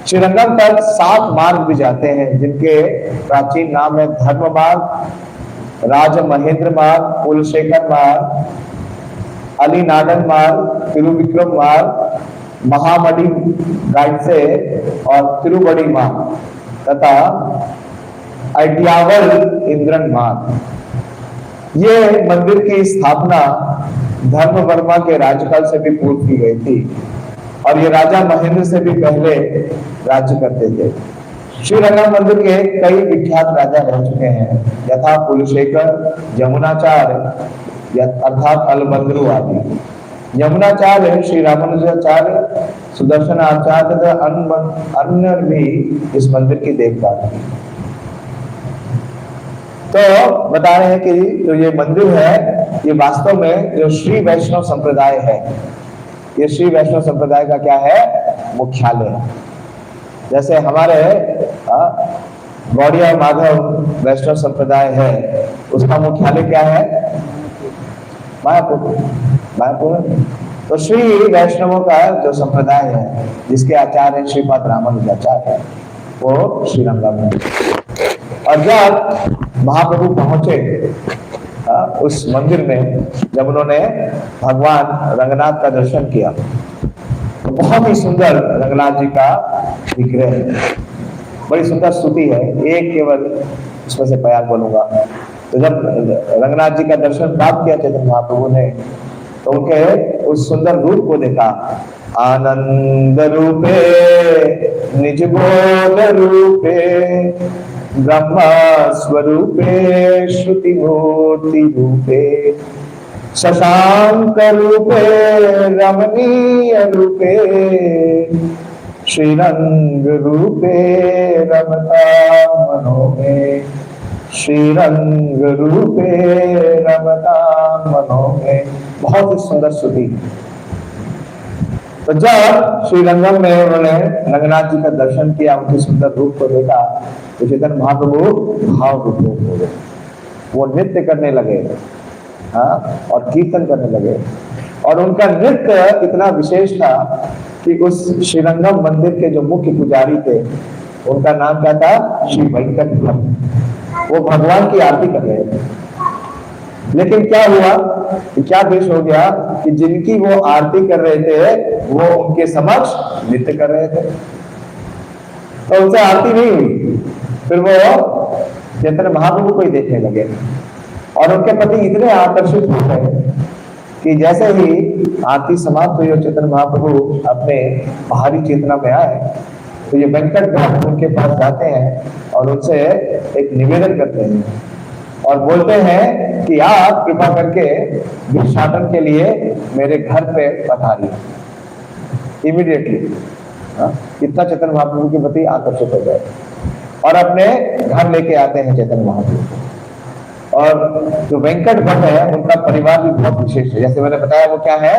श्रीरंगम तक 7 मार्ग भी जाते हैं, जिनके प्राचीन नाम है धर्म मार्ग, राज महेंद्र मार्ग, कुलशेखर मार्ग, अलीनाडन मार्ग, तिरुविक्रम मार्ग, महामडी गाइडसे और तिरुबड़ी मार्ग तथा अड्यावल इंद्रन मार्ग। ये मंदिर की स्थापना धर्मवर्मा के राज्यकाल से भी पूर्व की गई थी और ये राजा महेंद्र से भी पहले राज्य करते थे। श्रीरंगम मंदिर के कई विख्यात राजा रह चुके हैं, यथा कुलशेखर, यमुनाचार्य अर्थात अलबंद्रु आदि। यमुनाचार्य, श्री रामानुजाचार्य, सुदर्शन आचार्य तथा अन्य भी इस मंदिर की देखभाल की। तो बता रहे हैं कि जो ये मंदिर है, ये वास्तव में जो श्री वैष्णव संप्रदाय है, ये श्री वैष्णव संप्रदाय का क्या है, मुख्यालय है। जैसे हमारे गौड़िया माधव वैष्णव संप्रदाय है, उसका मुख्यालय क्या है, मायापुर। तो श्री वैष्णवों का जो संप्रदाय है, जिसके आचार्य श्रीपाद रामानुजाचार्य, वो श्रीरंगम है। और जब महाप्रभु पहुंचे उस मंदिर में, जब उन्होंने भगवान रंगनाथ का दर्शन किया, तो बहुत ही सुंदर रंगनाथ जी का विग्रह है, बड़ी सुंदर स्तुति है। एक केवल उसमें से प्यार बोलूंगा। तो जब रंगनाथ जी का दर्शन प्राप्त किया चैतन्य महाप्रभु ने, तो उनके उस सुंदर रूप को देखा। आनंद रूपे निज बोध रूपे, ब्रह्मा स्वरूपे श्रुति मूर्ति रूपे, शशांक रूपे रमणीय रूपे, श्रीरंग रूपे रमता मनो में, श्रीरंग रूपे रमता मनो में। बहुत ही सुंदर स्तुति। तो जब श्रीरंगम में उन्होंने रंगनाथ जी का दर्शन किया, उनके सुंदर रूप को देखा, तो चैतन्य महाप्रभु भाव विभोर हो गए। वो नृत्य करने लगे, और कीर्तन करने लगे। और उनका नृत्य इतना विशेष था कि उस श्रीरंगम मंदिर के जो मुख्य पुजारी थे, उनका नाम क्या था, श्री वेंकट भट्ट। वो भगवान की आरती कर रहे थे। लेकिन क्या हुआ कि क्या देश हो गया कि जिनकी वो आरती कर रहे थे, वो उनके समक्ष नृत्य कर रहे थे, तो उनसे आरती नहीं हुई। फिर वो चैतन्य महाप्रभु को ही देखने लगे और उनके प्रति इतने आकर्षित हो गए कि जैसे ही आरती समाप्त हुई और चैतन्य महाप्रभु अपने बाहरी चेतना में आए, तो ये वेंकट भट्ट उनके पास जाते हैं और उनसे एक निवेदन करते हैं और बोलते हैं कि आप कृपा करके भिक्षाटन के लिए मेरे घर पे पधारिए। इमीडिएटली इतना चैतन्य महाप्रभु के प्रति आकर्षित हो गए और अपने घर लेके आते हैं चैतन्य महाप्रभु। और जो वेंकट भट्ट है, उनका परिवार भी बहुत विशेष है। जैसे मैंने बताया, वो क्या है,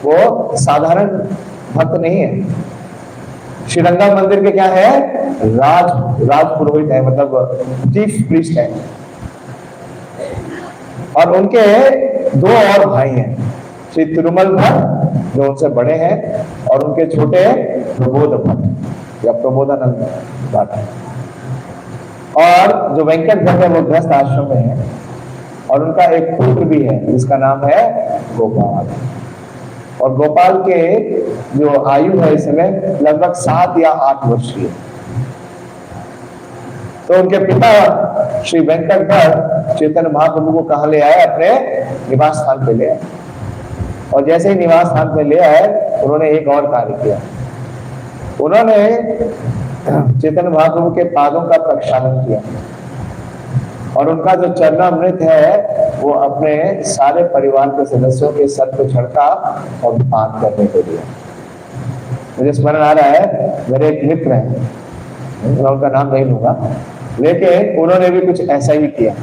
वो साधारण भक्त नहीं है। श्रीरंगम मंदिर के क्या है, राज पुरोहित है, मतलब चीफ प्रीस्ट है। और उनके 2 और भाई हैं, श्री तिरुमल भट्ट जो उनसे बड़े हैं, और उनके छोटे प्रबोध भट्ट या प्रबोधानंद भट्ट। और जो वेंकट भट्ट है, वो गृहस्थ आश्रम में है और उनका एक पुत्र भी है जिसका नाम है गोपाल। और गोपाल के जो आयु है इस समय लगभग 7 या 8 वर्ष की है। तो उनके पिता श्री वेंकट भट्ट चैतन्य महाप्रभु को कहाँ ले आए, अपने निवास स्थान पे ले आए। और जैसे ही निवास स्थान पे ले आए, उन्होंने एक और कार्य किया। उन्होंने चैतन्य महाप्रभु के पादों का प्रक्षालन किया और उनका जो चरणामृत है, वो अपने सारे परिवार के सदस्यों के सर पे छिड़का और पान करने को दिया। मुझे स्मरण आ रहा है, मेरे एक मित्र हैं, मैं उनका नाम नहीं लूंगा, लेकिन उन्होंने भी कुछ ऐसा ही किया।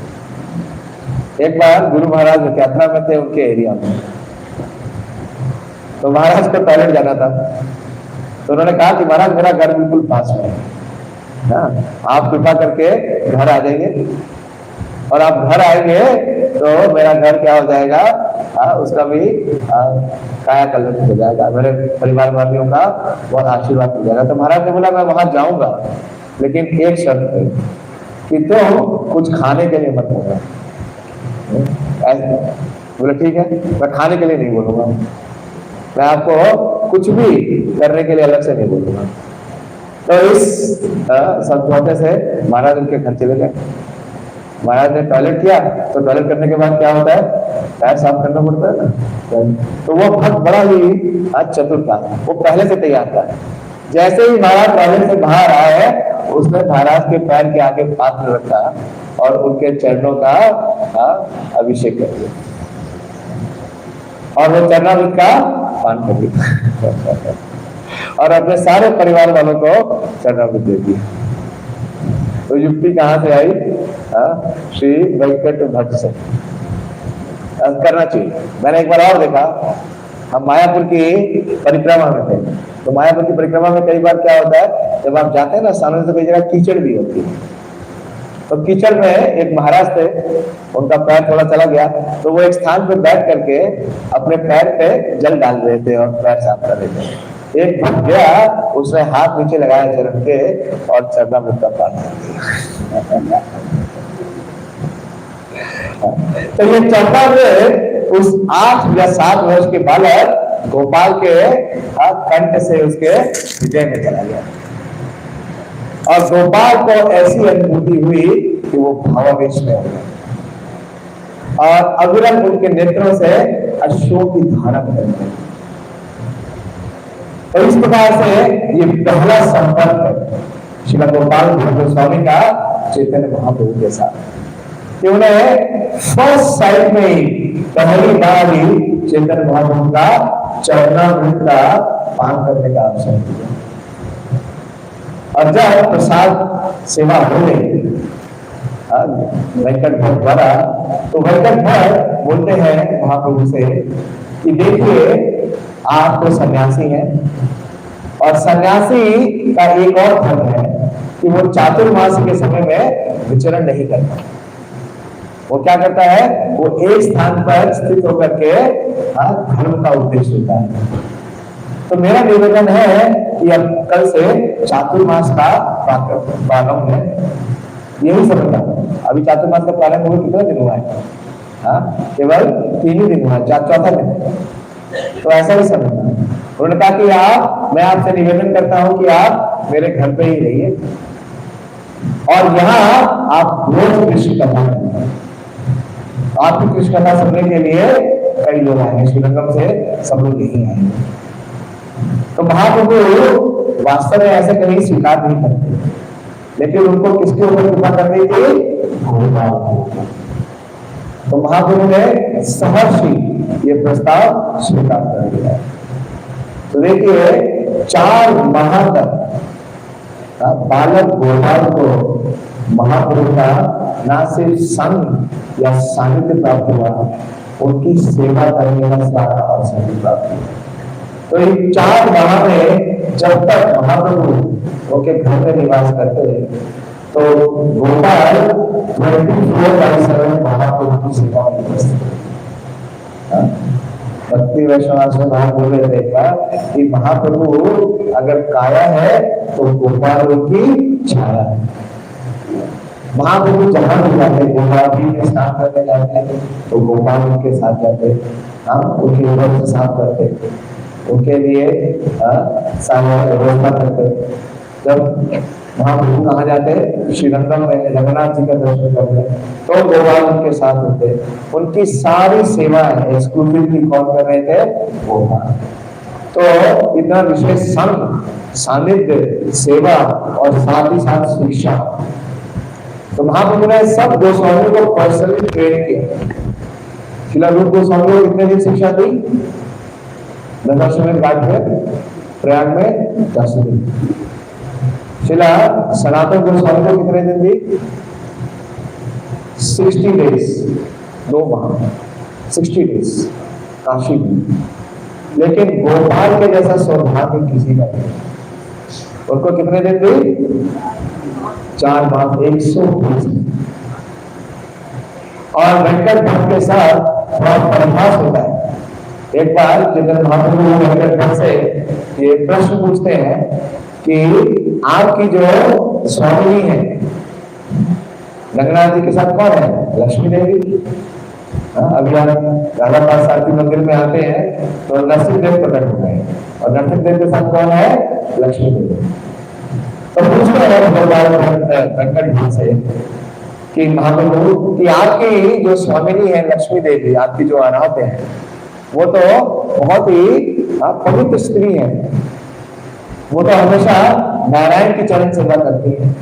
एक बार गुरु महाराज यात्रा में थे उनके एरिया में, तो महाराज को टॉयलेट जाना था। तो उन्होंने कहा कि महाराज मेरा घर बिल्कुल पास में है, आप कृपा करके घर आ जाइए। और आप घर आएंगे तो मेरा घर क्या हो जाएगा, उसका भी कायाकल्प हो जाएगा, मेरे परिवार वालियों का बहुत आशीर्वाद हो जाएगा। तो महाराज ने बोला मैं वहां जाऊंगा, लेकिन एक शर्त है कि तुम कुछ खाने के लिए मत बोलना। बोले ठीक है, मैं खाने के लिए नहीं बोलूंगा, मैं आपको कुछ भी करने के लिए अलग से नहीं बोलूंगा। तो इस समझौते से महाराज उनके घर चले गए। महाराज ने टॉयलेट किया, तो टॉयलेट करने के बाद क्या होता है, पैर साफ करना पड़ता है ना। तो वो बहुत बड़ा ही चतुर था, वो पहले से तैयार था। जैसे ही महाराज टॉयलेट से बाहर आए, उसने महाराज के पैर के आगे पात्र रखा और उनके चरणों का अभिषेक कर दिया, और वो चरणामृत का पान कर दिया और अपने सारे परिवार वालों को चरणामृत दे दिया। तो युक्ति कहां से आई? श्री वेंकट भट्ट से। करना चाहिए। मैंने एक बार और देखा, हम मायापुर की परिक्रमा में थे, तो मायापुर की परिक्रमा में कई बार क्या होता है, जब आप जाते हैं ना सामने से कई जगह कीचड़ भी होती है। तो कीचड़ में एक महाराज थे, उनका पैर थोड़ा चला गया, तो वो एक स्थान पे बैठ करके अपने पैर पे जल डाल रहे थे और पैर साफ कर रहे थे। एक भक्त गया, उसने हाथ नीचे लगाया चरण के और चरणामृत का पान कर दिया। तो ये चरणामृत उस 8 या 7 वर्ष के बालक गोपाल के कंठ से उसके हृदय में चला गया, और गोपाल को ऐसी अनुभूति हुई कि वो भावावेश में हो गया और अविरल उनके नेत्रों से अश्रु की धारा बह गई। तो इस प्रकार से ये पहला संपर्क श्री गोपाल गोस्वामी का चैतन्य महाप्रभु के साथ, कि उन्हें फर्स्ट साइड में ही पहली बार ही चैतन्य महाप्रभु का चरणामृत का पान करने का अवसर दिया। और जब प्रसाद सेवा हो गई वेंकट भट्ट द्वारा, तो वेंकट भट्ट बोलते हैं महाप्रभु से कि देखिए आप तो सन्यासी हैं, और सन्यासी का एक और धर्म है कि वो चातुर्मास के समय में विचरण नहीं करता। वो क्या करता है, वो एक स्थान पर स्थित होकर के धर्म का उद्देश्य होता है। तो मेरा निवेदन है कि अब कल से चातुर्मास का प्रारंभ है, यही समझना। अभी चातुर्मास का प्रारंभ हुए कितना दिन हुआ है? केवल 3 ही दिन हुआ, चौथा दिन। तो ऐसा ही समझना। उन्होंने कहा कि मैं आपसे निवेदन करता हूं कि आप मेरे घर पे ही रहिए, और यहाँ आप रोज कृष्ण कथा करें। आपकी कृष्ण कथा सुनने के लिए कई लोग आएंगे, श्रीरंगम से सब लोग यही आएंगे। तो महाप्रभु वास्तव में ऐसे कहीं स्वीकार नहीं करते, लेकिन उनको किसके ऊपर कृपा करनी थी? तो महाप्रभु ने सहर्षि ये प्रस्ताव स्वीकार कर लिया। तो देखिए 4 माह तक बालक गोपाल को महाप्रभु का ना सिर्फ संग या सानिध्य प्राप्त हुआ, उनकी सेवा करने का सारा अवसर प्राप्त हुआ। तो इन 4 माह में जब तक महाप्रभु उनके घर में निवास करते, तो गोपाल 24/7 महाप्रभु की सेवा में उपस्थित थे। भक्ति वैष्णव से वहां बोल रहे थे कि महाप्रभु अगर काया है तो गोपाल उनकी छाया है। महाप्रभु जहां भी जाते, गोपाल में स्नान करने जाते तो गोपाल उनके साथ जाते, उनके ऊपर से साफ करते, उनके लिए व्यवस्था करते। जब महाप्रभु कहाँ जाते, श्रीरंगम में जगन्नाथ जी का दर्शन करते, तो गोपाल उनके साथ होते। उनकी सारी सेवाएं एक्सक्लूसिवली कौन कर रहे थे? गोपाल। तो इतना विशेष संग, सानिध्य, सेवा और साथ ही साथ शिक्षा। तो महाप्रभु ने सब गोस्वामी को पर्सनली ट्रेन किया। शिला रूप गोस्वामी को कितने दिन शिक्षा दी? दशाश्वमेध घाट में, प्रयाग में 10 दिन। शिला सनातन गोस्वामी को कितने दिन दी? 60 डेज, 2 माह, 60 डेज काशी में। लेकिन गोपाल के जैसा सौभाग्य किसी का नहीं। उनको कितने दिन दी? 4 माह, 120 दिन। और वेंकट भट्ट के साथ थोड़ा परिभाष होता है। एक बार चैतन्य महाप्रभु वेंकट से ये प्रश्न पूछते हैं कि आपकी जो स्वामिनी है रंगनाथ जी के साथ कौन है? लक्ष्मी देवी। अभी आप राधा पास आरती मंदिर में आते हैं तो नरसिंहदेव प्रकट होते हैं और नरसिंहदेव के साथ कौन है? लक्ष्मी देवी। तो पूछते हैं भगवान वेंकट जी से कि महाप्रभु कि आपकी जो स्वामिनी है लक्ष्मी देवी, आपकी जो आराध्य है, वो तो बहुत ही पवित्र स्त्री है, वो तो हमेशा नारायण की चरण सेवा करती है,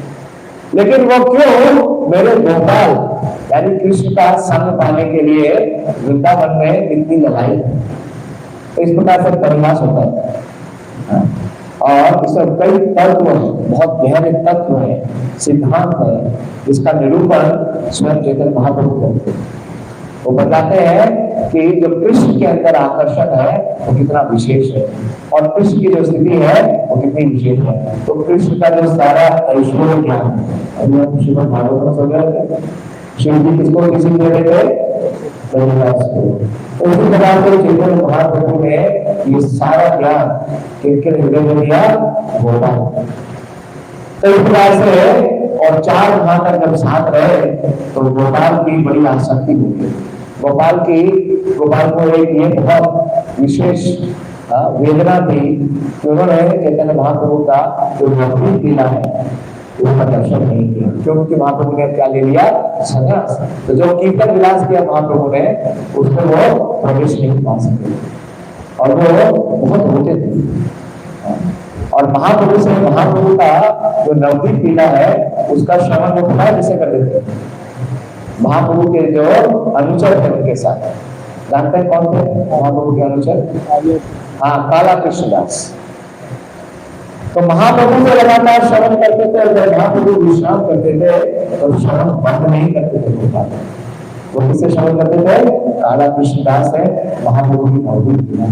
लेकिन वो क्यों मेरे गोपाल यानी कृष्ण का संग पाने के लिए वृंदावन में इतनी लड़ाई है? तो इस प्रकार से परिभाष होता है और इसमें कई तत्व हैं, बहुत गहरे तत्व है, सिद्धांत है, जिसका निरूपण स्वयं चैतन्य महाप्रभु करते हैं। वो बताते हैं कि जो कृष्ण के अंदर आकर्षण है वो कितना विशेष है और कृष्ण की जो स्थिति है वो कितनी विशेष है। तो कृष्ण का जो सारा ऐश्वर्य क्या है, अभी हम श्रीमद् भागवत में समझ रहे थे, शिव जी किसको किसी दे रहे थे? रघुदास को। उसी प्रकार से चैतन्य महाप्रभु ने ये सारा ज्ञान किनके हृदय में दिया? गोपाल। तो इस प्रकार से और 4 माह तक जब साथ रहे तो गोपाल की बड़ी आसक्ति हुई। गोपाल को एक ये बहुत विशेष वेदना थी कि उन्होंने चैतन्य महाप्रभु का जो नवनीत लीला है उसका दर्शन नहीं किया, क्योंकि महाप्रभु ने क्या ले लिया? संन्यास। तो जो कीर्तन विलास किया महाप्रभु ने उसमें वो प्रवेश नहीं पा सके और वो बहुत रोते थे। और महाप्रभु का जो नवदीप लीला है उसका श्रवण वो पता कैसे कर देते? महाप्रभु के जो अनुचर थे उनके साथ, जानते हैं कौन थे महाप्रभु के अनुचर? हाँ, काला कृष्णदास। तो महाप्रभु से लगातार श्रवण करते थे और जब महाप्रभु विश्राम करते थे तो श्रवण बंद नहीं करते थे। वो किससे श्रवण करते थे? काला कृष्णदास है महाप्रभु की नवदीप लीला।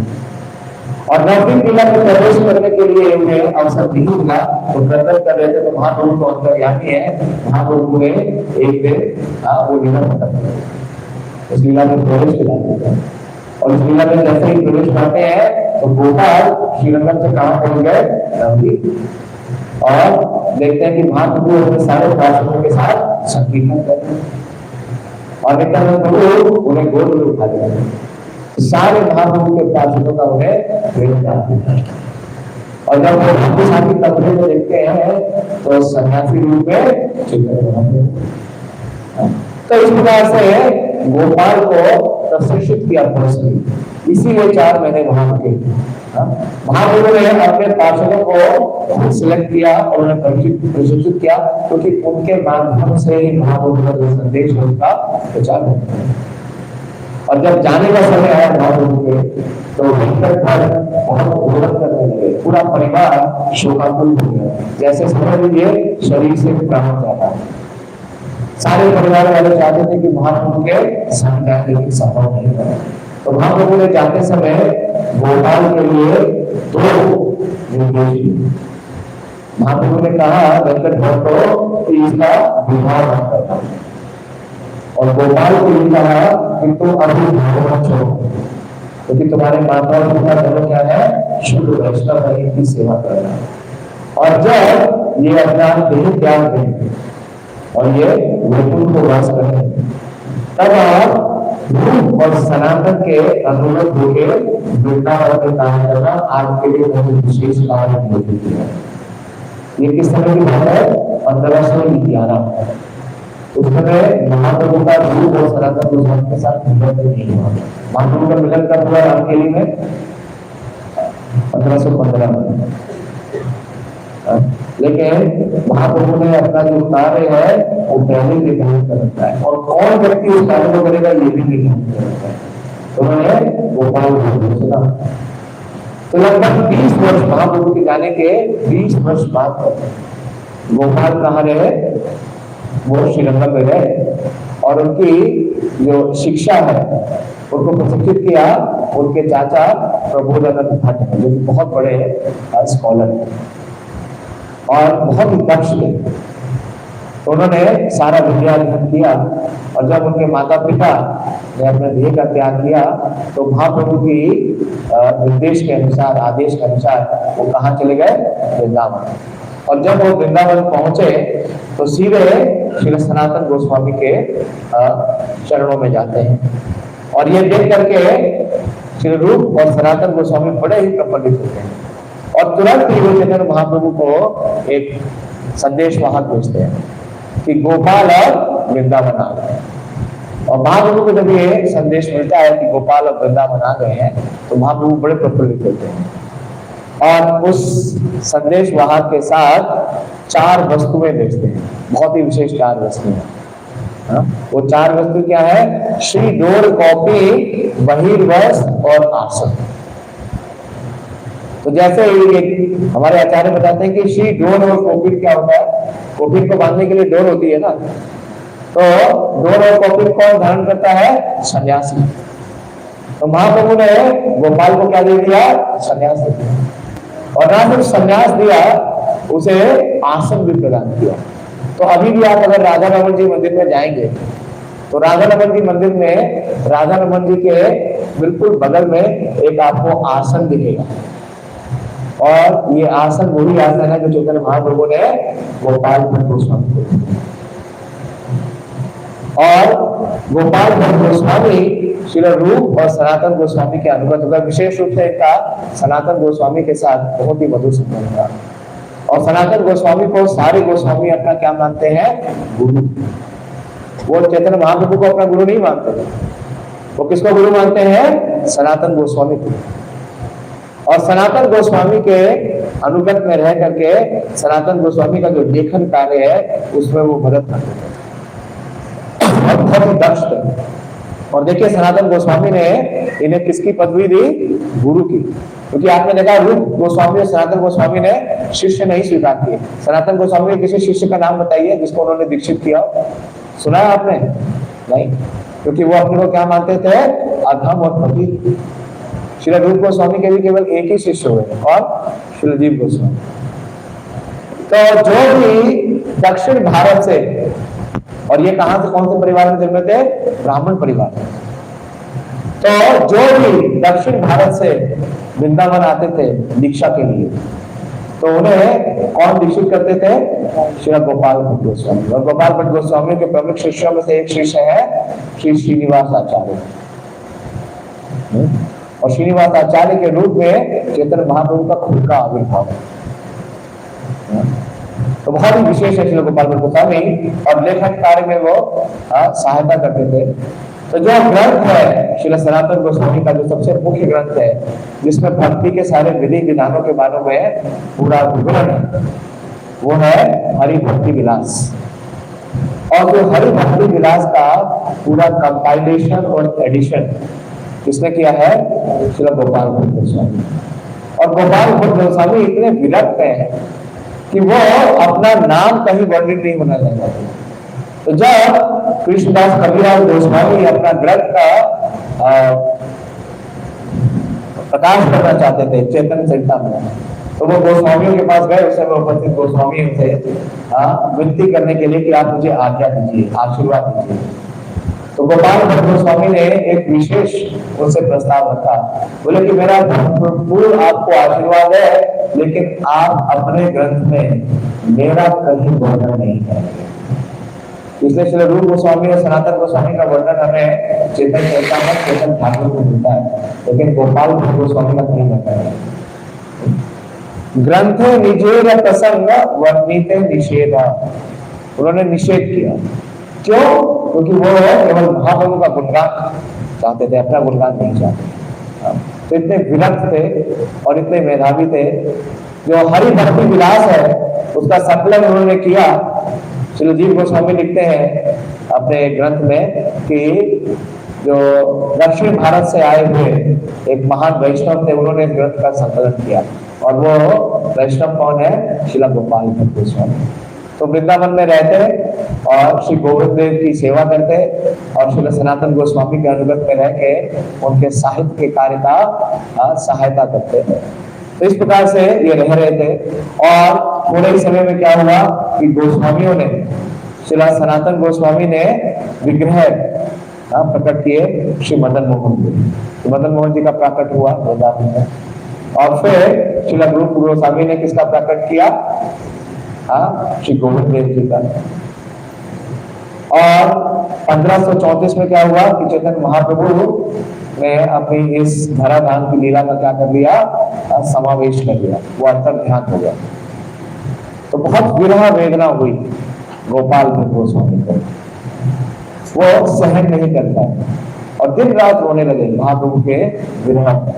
और नवदीप लीला में प्रवेश करने के लिए उन्हें अवसर नहीं मिला तो कर्तव्य कर रहे थे। तो महाप्रभु को अंतर्यामी है, महाप्रभु ने एक दिन वो लीला खत्म कर उस लीला में प्रवेश दिला दिया। और उस लीला में जैसे ही प्रवेश पाते हैं तो गोपाल श्रीरंगम से कहां पहुंच गए? नवदीप। और देखते हैं कि महाप्रभु अपने सारे पार्षदों के साथ संकीर्तन कर रहे हैं और नित्यानंद प्रभु उन्हें गोद में उठा दिया। सारे महाप्रभु के पार्षदों का उन्हें प्रेम प्राप्त हुआ। और जब वो भक्ति साथी कमरे में देखते हैं तो सन्यासी रूप में चित्र। तो इस प्रकार से गोपाल को प्रशिक्षित किया पुरुष, इसीलिए 4 महीने वहां रुके। महाप्रभु ने अपने पार्षदों को सिलेक्ट किया और उन्हें प्रशिक्षित किया, क्योंकि उनके माध्यम से ही महाप्रभु का जो संदेश है उसका प्रचार होता है। और जब जाने का समय आया महाप्रभु के तो वेंकट पर बहुत रोदन करने लगे, पूरा परिवार शोकाकुल हो गया, जैसे समझ लीजिए शरीर से प्राण जाता है। सारे परिवार वाले चाहते थे कि महाप्रभु के संग जाने की संभव नहीं है। तो महाप्रभु ने जाते समय गोपाल के लिए 2 निर्देश दिए। महाप्रभु ने कहा वेंकट भट्ट को कि इसका विवाह मत करना, और गोपाल को ये कहा कि तुम अभी भाव मत छोड़ो, क्योंकि तुम्हारे माता और पिता दोनों क्या है? शुद्ध वैष्णव है, इनकी सेवा करना। और जब ये अपना देह त्याग देंगे और ये वैकुंठ को वास करें तब आप रूप और सनातन के अनुरूप होकर वृंदावन में कार्य करना आपके लिए बहुत विशेष कार्य होती है। ये किस तरह की बात है? 1511 उसमें महाप्रभु का रूप और सनातन गोस्वामी के साथ मिलन नहीं हुआ। महाप्रभु का मिलन कब हुआ? रामकेली में 1515 में। लेकिन महाप्रभु ने अपना जो कार्य है वो पहले निर्धारित कर रखा है, और कौन व्यक्ति उस कार्य को करेगा ये भी निर्धारित कर रखा है। तो उन्होंने गोपाल सुना। तो लगभग 20 वर्ष महाप्रभु के जाने के 20 वर्ष बाद गोपाल कहाँ रहे? वो श्रीरंगम में रहे और उनकी जो शिक्षा है उनको प्रशिक्षित किया उनके चाचा प्रबोधानंद भट्ट, जो कि बहुत बड़े स्कॉलर हैं और बहुत ही दक्ष थे। तो उन्होंने सारा विद्या अध्ययन किया और जब उनके माता पिता ने अपने देह का त्याग किया तो महाप्रभु की निर्देश के अनुसार, आदेश के अनुसार वो कहाँ चले गए? वृंदावन। और जब वो वृंदावन पहुंचे तो सीधे श्री सनातन गोस्वामी के चरणों में जाते हैं। और ये देख करके श्री रूप और सनातन गोस्वामी बड़े ही प्रफुल्लित होते हैं और तुरंत ही वो चैतन्य महाप्रभु को एक संदेश वाहक भेजते हैं कि गोपाल और वृंदावन आ गए। और महाप्रभु को जब ये संदेश मिलता है कि गोपाल और वृंदावन आ गए हैं तो महाप्रभु बड़े प्रफुल्लित होते हैं और उस संदेश वाहक के साथ 4 वस्तुएं भेजते हैं, बहुत ही विशेष 4 वस्तुएं। वो 4 वस्तु क्या है? श्री डोर कॉपी, बहिर्वस्त्र और आसन। तो जैसे हमारे आचार्य बताते हैं कि श्री डोर और कॉपी क्या होता है? कॉपी को बांधने के लिए डोर होती है ना, तो डोर और कॉपी कौन धारण करता है? सन्यासी। तो महाप्रभु ने गोपाल को क्या दे दिया? सन्यास दे दिया। और ना सिर्फ सन्यास दिया, उसे आसन भी प्रदान किया। तो अभी भी आप अगर राधा रमन जी मंदिर में जाएंगे तो राधा रमन जी मंदिर में राधा रमन जी के बिल्कुल बगल में एक आपको आसन दिखेगा और ये आसन वही आसन है जो चैतन्य महाप्रभु ने गोपाल भट्ट गोस्वामी को दिया। और गोपाल भट्ट गोस्वामी श्री रूप और सनातन गोस्वामी के अनुगत होगा। विशेष रूप से इनका सनातन गोस्वामी के साथ बहुत ही मधुर संबंध था और सनातन गोस्वामी को सारे गोस्वामी अपना क्या मानते हैं? गुरु। वो चैतन्य महाप्रभु को अपना गुरु नहीं मानते थे, वो किसको गुरु मानते हैं? सनातन गोस्वामी को। और सनातन गोस्वामी के अनुगत में रह करके सनातन गोस्वामी का जो लेखन कार्य है उसमें वो मदद करते थे और बहुत ही दक्ष थे। और देखिए सनातन गोस्वामी ने इन्हें किसकी पदवी दी? गुरु की। क्योंकि आपने देखा रूप गोस्वामी और सनातन गोस्वामी ने शिष्य नहीं स्वीकार किए। सनातन गोस्वामी ने किसी शिष्य का नाम बताइए जिसको उन्होंने दीक्षित किया? सुना है आपने? नहीं, क्योंकि वो अपने को क्या मानते थे? अधम और पतित। श्री रूप गोस्वामी के भी केवल एक ही शिष्य हुए और श्री जीव गोस्वामी। तो जो भी दक्षिण भारत से, और ये कहां से, कौन से परिवार में जन्मे थे? ब्राह्मण परिवार। तो जो भी दक्षिण भारत से वृंदावन आते थे दीक्षा के लिए तो उन्हें कौन दीक्षित करते थे? श्री गोपाल भट्ट गोस्वामी। और गोपाल भट्ट गोस्वामी के प्रमुख शिष्यों में से एक शिष्य है श्री श्रीनिवास आचार्य। और श्रीनिवास आचार्य के रूप में चैतन्य महाप्रभु का खुद का आविर्भाव है। तो बहुत ही विशेष है श्री गोपाल भट्ट गोस्वामी और लेखन कार्य में वो सहायता करते थे। तो जो ग्रंथ है श्री सनातन गोस्वामी का, जो सबसे मुख्य ग्रंथ है जिसमें भक्ति के सारे विधि विधानों के बारे में पूरा विवरण है, वो है हरि भक्ति विलास। और जो हरि भक्ति विलास का पूरा कंपाइलेशन और एडिशन किसने किया है? श्री गोपाल भट्ट गोस्वामी। और गोपाल भट्ट गोस्वामी इतने विरक्त हैं कि वो अपना नाम कहीं वर्णित नहीं होना चाहता। तो जब कृष्णदास कविराज गोस्वामी अपना ग्रंथ का प्रकाश करना चाहते थे चैतन्य चरितामृत, तो वो गोस्वामियों के पास गए। उस समय उपस्थित गोस्वामी से विनती करने के लिए कि आप मुझे आज्ञा दीजिए, आशीर्वाद दीजिए। तो गोपाल भट्ट गोस्वामी ने एक विशेष उनसे प्रस्ताव रखा। बोले कि मेरा पूर्ण आपको आशीर्वाद है, लेकिन आप अपने ग्रंथ में मेरा कहीं वर्णन नहीं करेंगे। इसलिए श्री रूप गोस्वामी और सनातन गोस्वामी का वर्णन हमें चेतन चरितामृत, चेतन भागवत में मिलता है, लेकिन गोपाल भट्ट गोस्वामी का नहीं मिलता है। ग्रंथे निजेर प्रसंग वर्णिते निषेध, उन्होंने निषेध किया। क्यों? क्योंकि वो केवल महाप्रभु का गुणगान चाहते थे, अपना गुणगान नहीं चाहते। तो इतने विरक्त थे और इतने मेधावी थे। जो हरि भक्ति विलास है उसका संकलन उन्होंने किया। श्री जीव गोस्वामी लिखते हैं अपने ग्रंथ में कि जो दक्षिण भारत से आए हुए एक महान वैष्णव थे, उन्होंने इस ग्रंथ का संकलन किया। और वो वैष्णव कौन है? श्री गोपाल भट्ट गोस्वामी। तो वृंदावन में रहते और श्री गोविंद देव की सेवा करते और श्री सनातन गोस्वामी के अनुगत में रह के उनके साहित्य के कार्य का सहायता करते हैं। तो इस प्रकार से ये रह रहे थे। और थोड़े ही समय में क्या हुआ कि गोस्वामियों ने, श्री सनातन गोस्वामी ने विग्रह प्रकट किए श्री मदन मोहन जी। तो मदन मोहन जी का प्रकट हुआ वृंदावन में। और फिर श्री रूप गोस्वामी ने किसका प्रकट किया? श्री गोविंद देव जी का। और 1534 में क्या हुआ कि चैतन्य महाप्रभु ने अपनी इस धराधाम की लीला का क्या कर लिया? समावेश कर लिया, वो अंतर ध्यान हो गया। तो बहुत विरह वेदना हुई गोपाल भट्ट गोस्वामी को, वो सहन नहीं करता है और दिन रात रोने लगे महाप्रभु के विरह में।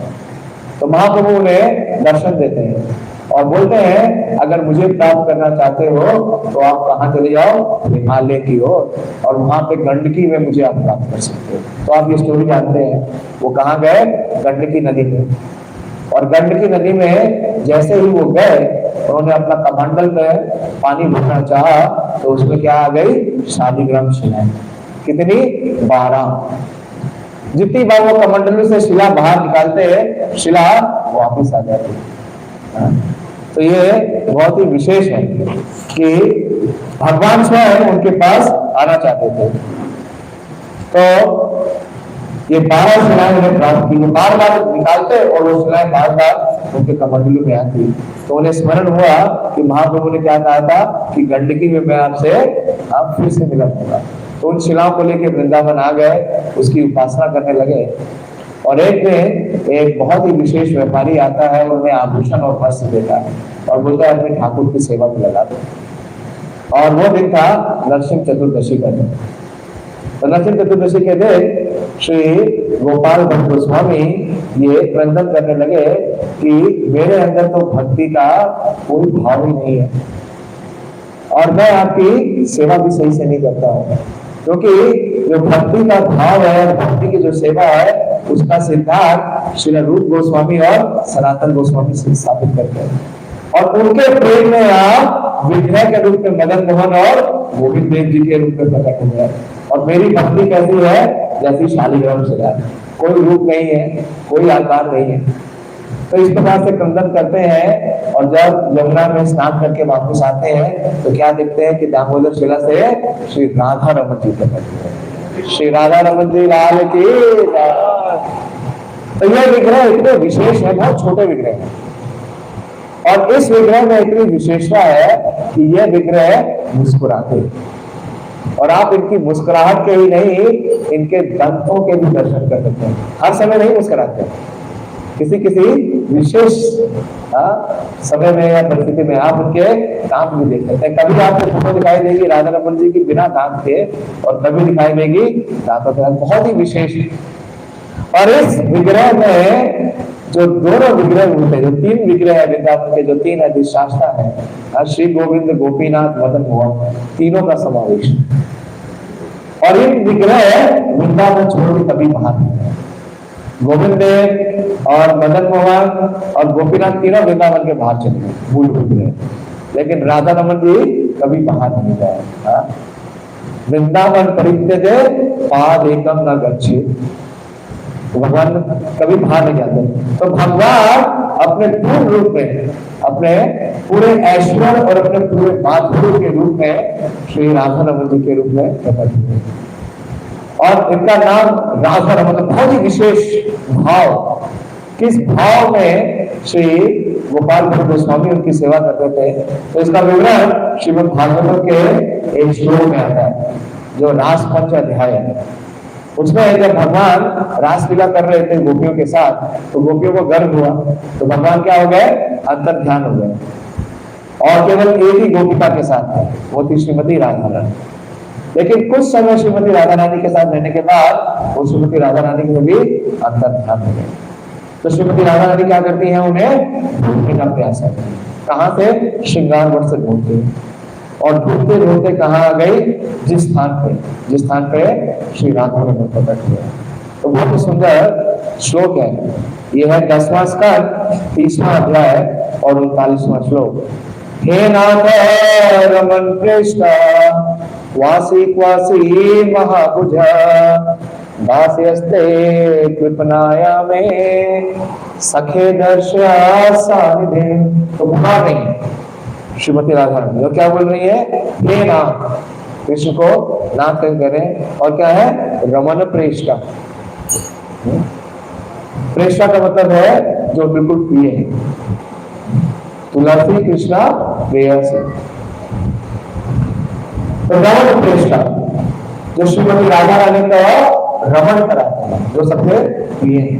तो महाप्रभु उन्हें दर्शन देते हैं और बोलते हैं अगर मुझे प्राप्त करना चाहते हो तो आप कहाँ चले जाओ? हिमालय की ओर, और वहां पे गंडकी में मुझे आप प्राप्त कर सकते हो। तो आप ये स्टोरी जानते हैं, वो कहाँ गए? गंडकी नदी में। और गंडकी नदी में जैसे ही वो गए, उन्होंने अपना कमंडल में पानी भरना चाहा तो उसमें क्या आ गई? शालिग्राम शिलाएं। कितनी? 12। जितनी बार वो कमंडल से शिला बाहर निकालते हैं, शिला वापस आ जाती है। तो ये बहुत ही विशेष है कि भगवान स्वयं उनके पास आना चाहते थे। तो ये 12 शिलाएं उन्हें प्राप्त की, बार बार निकालते और वो शिलाएं बार बार उनके कमंडलों में आती। तो उन्हें स्मरण हुआ कि महाप्रभु ने क्या कहा था कि गंडकी में मैं आपसे आप फिर से मिलन होगा। तो उन शिलाओं को लेकर वृंदावन आ गए, उसकी उपासना करने लगे। और एक दिन एक बहुत ही विशेष व्यापारी आता है, उन्हें आभूषण और वस्त्र देता है और बोलता है अपने ठाकुर की सेवा में लगा दो। और वो दिन था नरसिंह चतुर्दशी का दिन। तो नरसिंह चतुर्दशी के दिन श्री गोपाल भट्ट गोस्वामी ये क्रंदन करने लगे कि मेरे अंदर तो भक्ति का कोई भाव ही नहीं है और मैं आपकी सेवा भी सही से नहीं करता हूँ, क्योंकि जो भक्ति का भाव है, भक्ति की जो सेवा है, उसका सिद्धांत श्री रूप गोस्वामी और सनातन गोस्वामी से स्थापित करते हैं। और उनके प्रेम में आप विग्रह के रूप में मदन मोहन और गोविंद देव जी के रूप में प्रकट हुए हैं। और मेरी भक्ति कैसी है? जैसी शालिग्राम शिला, कोई रूप नहीं है, कोई आकार नहीं है। तो इस प्रकार से क्रंदन करते हैं और जब यमुना में स्नान करके वापस आते हैं तो क्या देखते हैं कि दामोदर शिला से श्री राधा रमन जी प्रकट हुए। श्री राधा रमन जी लाल की। तो यह विग्रह इतने विशेष है, बहुत छोटे विग्रह है। और इस विग्रह में इतनी विशेषता है कि यह विग्रह मुस्कुराते, और आप इनकी मुस्कुराहट के ही नहीं, इनके दंतों के भी दर्शन कर सकते हैं। हर समय नहीं मुस्कुराते, किसी किसी विशेष समय में या परिस्थिति में आप उनके दांत भी देख सकते हैं। कभी आपको फोटो दिखाई देगी राधा रमन जी की बिना दांत के, और कभी दिखाई देगी दांतों के। बहुत ही विशेष। और इस विग्रह में जो दोनों विग्रह होते हैं, जो 3 विग्रह है वृंदावन के, जो 3 अधिष्ठाता है, श्री गोविंद, गोपीनाथ, मदन मोहन, तीनों का समावेश। और इन विग्रह वृंदावन छोड़ के कभी बाहर नहीं। गोविंद देव और मदन मोहन और गोपीनाथ तीनों वृंदावन के बाहर चले गए, मूल विग्रह, लेकिन राधा रमन जी कभी बाहर नहीं गए। वृंदावन परित्यजे पाद एकम न गच्छेत्। भगवान कभी बाहर नहीं जाते। तो भगवान अपने पूर्ण रूप में, अपने पूरे ऐश्वर्य और अपने पूरे माधुर्य के रूप में श्री राधा रमन जी के रूप में प्रकट हुए। और इनका नाम राधा रमन, बहुत ही विशेष भाव। किस भाव में श्री गोपाल भट्ट गोस्वामी उनकी सेवा करते थे, तो इसका विवरण श्रीमद् भागवत के एक श्लोक में आता है, जो रास पंच अध्याय है। उसमें जब भगवान रासलीला कर रहे थे गोपियों के साथ, तो गोपियों को गर्व हुआ, तो भगवान क्या हो गए? अंतर ध्यान हो गए, और केवल एक ही गोपिका के साथ थे, वो थी श्रीमती राधा रानी। लेकिन कुछ समय श्रीमती राधा रानी के साथ रहने के बाद वो श्रीमती राधा रानी को भी अंतर ध्यान हो गए। तो श्रीमती राधा रानी क्या करती हैं? उन्हें ढूंढने का प्रयास करती हैं। कहाँ से? श्रृंगार वट से ढूंढते हैं, और ढूंढते ढूंढते कहाँ आ गई? जिस स्थान पे श्री राधा रमन प्रकट हुए। तो बहुत सुंदर श्लोक है। यह है 10वां स्कंद, 30वां अध्याय और 39वां श्लोक। हे नाथ रमन कृष्ण वासी क्वासी महाभुज दास्यस्ते कृपनाया में सखे दर्शया सानिधे। तो बुखार नहीं, श्रीमती राधा रानी क्या बोल रही है? हे नाथ, कृष्ण को नाथ कह रहे हैं, और क्या है? रमन प्रेष्ठा। प्रेष्ठा का मतलब है जो बिल्कुल प्रिय है। तुलसी कृष्णा प्रेयसी। तो रमन प्रेष्ठा जो श्रीमती राधा रानी का रमन कराते हैं, जो सबसे प्रिय है।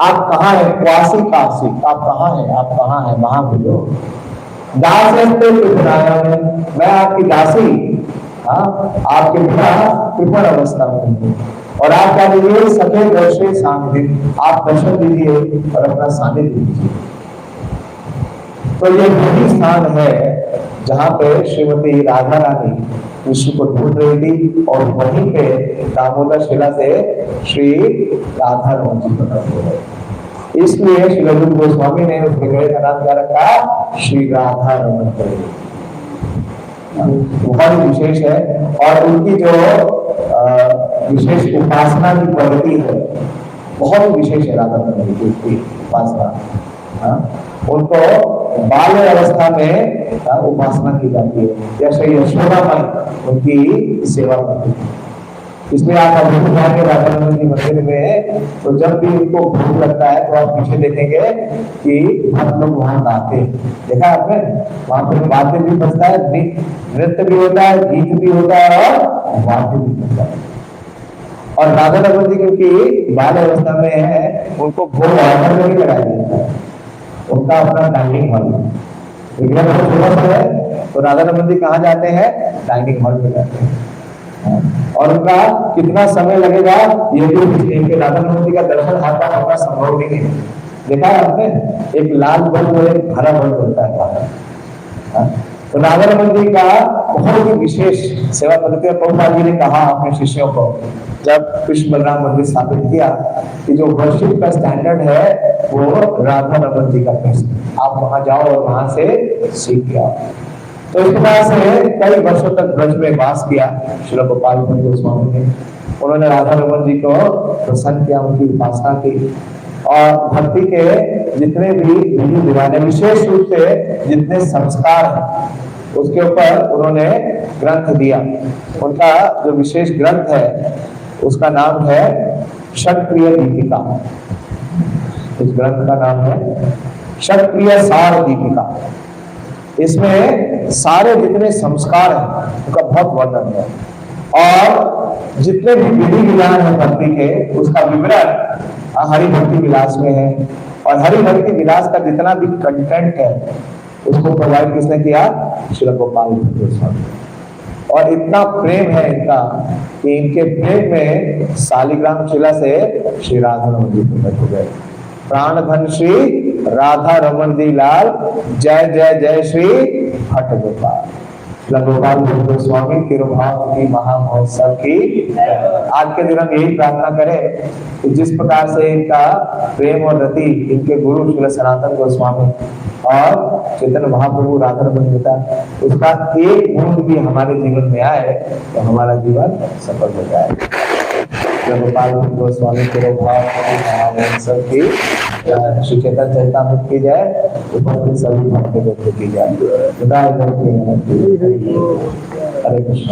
आप कहाँ है? क्वासी काशी। आप कहाँ है? आप कहाँ है? वहां बोलो। दास मैं आपकी दासी, हाँ, आपके बिना कृपण अवस्था में हूँ। और आप क्या दीजिए? सके दर्शे सानिध्य, आप दर्शन दीजिए और अपना सानिध्य दीजिए। तो ये वही स्थान है जहाँ पे श्रीमती राधा रानी कृष्ण को ढूंढ रही थी, और वहीं पे दामोदर शिला से श्री राधा रमन जी प्रकट हो गए। इसलिए श्री रूप गोस्वामी ने उस जगह का नाम क्या रखा? श्री राधा रमन। बहुत विशेष है, और उनकी जो विशेष उपासना की पद्धति है बहुत विशेष है। राधा रमन जी की उपासना, उनको बाल अवस्था में उपासना की जाती है, जैसे यशोदा माई उनकी सेवा करती है। इसलिए आप अभी जाएंगे राधा रमन जी मंदिर में, तो जब भी उनको भूख लगता है तो आप पीछे देखेंगे कि हम लोग वहां गाते हैं। देखा आपने? वहां पर वाद्य भी बजता है, नृत्य भी होता है, गीत भी होता है और वाद्य भी होता है। और राधा रमन जी क्योंकि बाल अवस्था में है, उनको भोग वाटर में भी लगाया जाता है। उनका अपना डाइनिंग हॉल है, तो राधा रमन जी कहाँ जाते हैं? डाइनिंग हॉल में जाते हैं। और उनका कितना समय लगेगा ये भी राधा रमन जी का दर्शन आता होना संभव नहीं है। देखा है आपने? एक लाल बल्ब और एक हरा बल्ब होता है। तो राधा रमन जी का बहुत ही विशेष सेवा पद्धति। प्रभुपाद जी ने कहा अपने शिष्यों को, जब कृष्ण बलराम मंदिर स्थापित किया, कि जो वर्शिप का स्टैंडर्ड है वो राधा रमन जी का कृष्ण, आप वहां जाओ और वहां से सीख आओ। तो इस प्रकार से कई वर्षों तक ब्रज में वास किया श्री गोपाल गोस्वामी ने। उन्होंने राधा रमन जी को प्रसन्न किया, उनकी उपासना की, और भक्ति के जितने भी विधि विधान, विशेष रूप से जितने संस्कार हैं उसके ऊपर उन्होंने ग्रंथ दिया। उनका जो विशेष ग्रंथ है उसका नाम है षट्प्रिय दीपिका। इस ग्रंथ का नाम है षट्प्रिय सार दीपिका। इसमें सारे जितने संस्कार हैं उनका बहुत वर्णन है, और जितने भी विधि विधान है भक्ति के उसका विवरण हरि भक्ति विलास में है। और हरि भक्ति विलास का जितना भी कंटेंट है उसको प्रोवाइड किसने किया? श्री गोपाल गोस्वामी। और इतना प्रेम है इनका कि इनके प्रेम में शालिग्राम शिला से श्री राधा रमन जी प्रकट हो गए। प्राण धन श्री राधा रमन जी लाल, जय जय जय श्री हट गोपाल। गोपाल गोस्वामी तिरुभाव की महामहोत्सव की आज के दिन हम यही प्रार्थना करें कि जिस प्रकार से इनका प्रेम और रति इनके गुरु श्री सनातन गोस्वामी और चैतन्य महाप्रभु राधा रमन जी का, उसका एक बूंद भी हमारे जीवन में आए तो हमारा जीवन सफल हो जाए। गोपाल गोस्वामी तिरुभाव महामहोत्सव की श्री चैतन्य चरितामृत की जाए, उपस्थित सभी भक्तों को की जाए। हरे कृष्ण।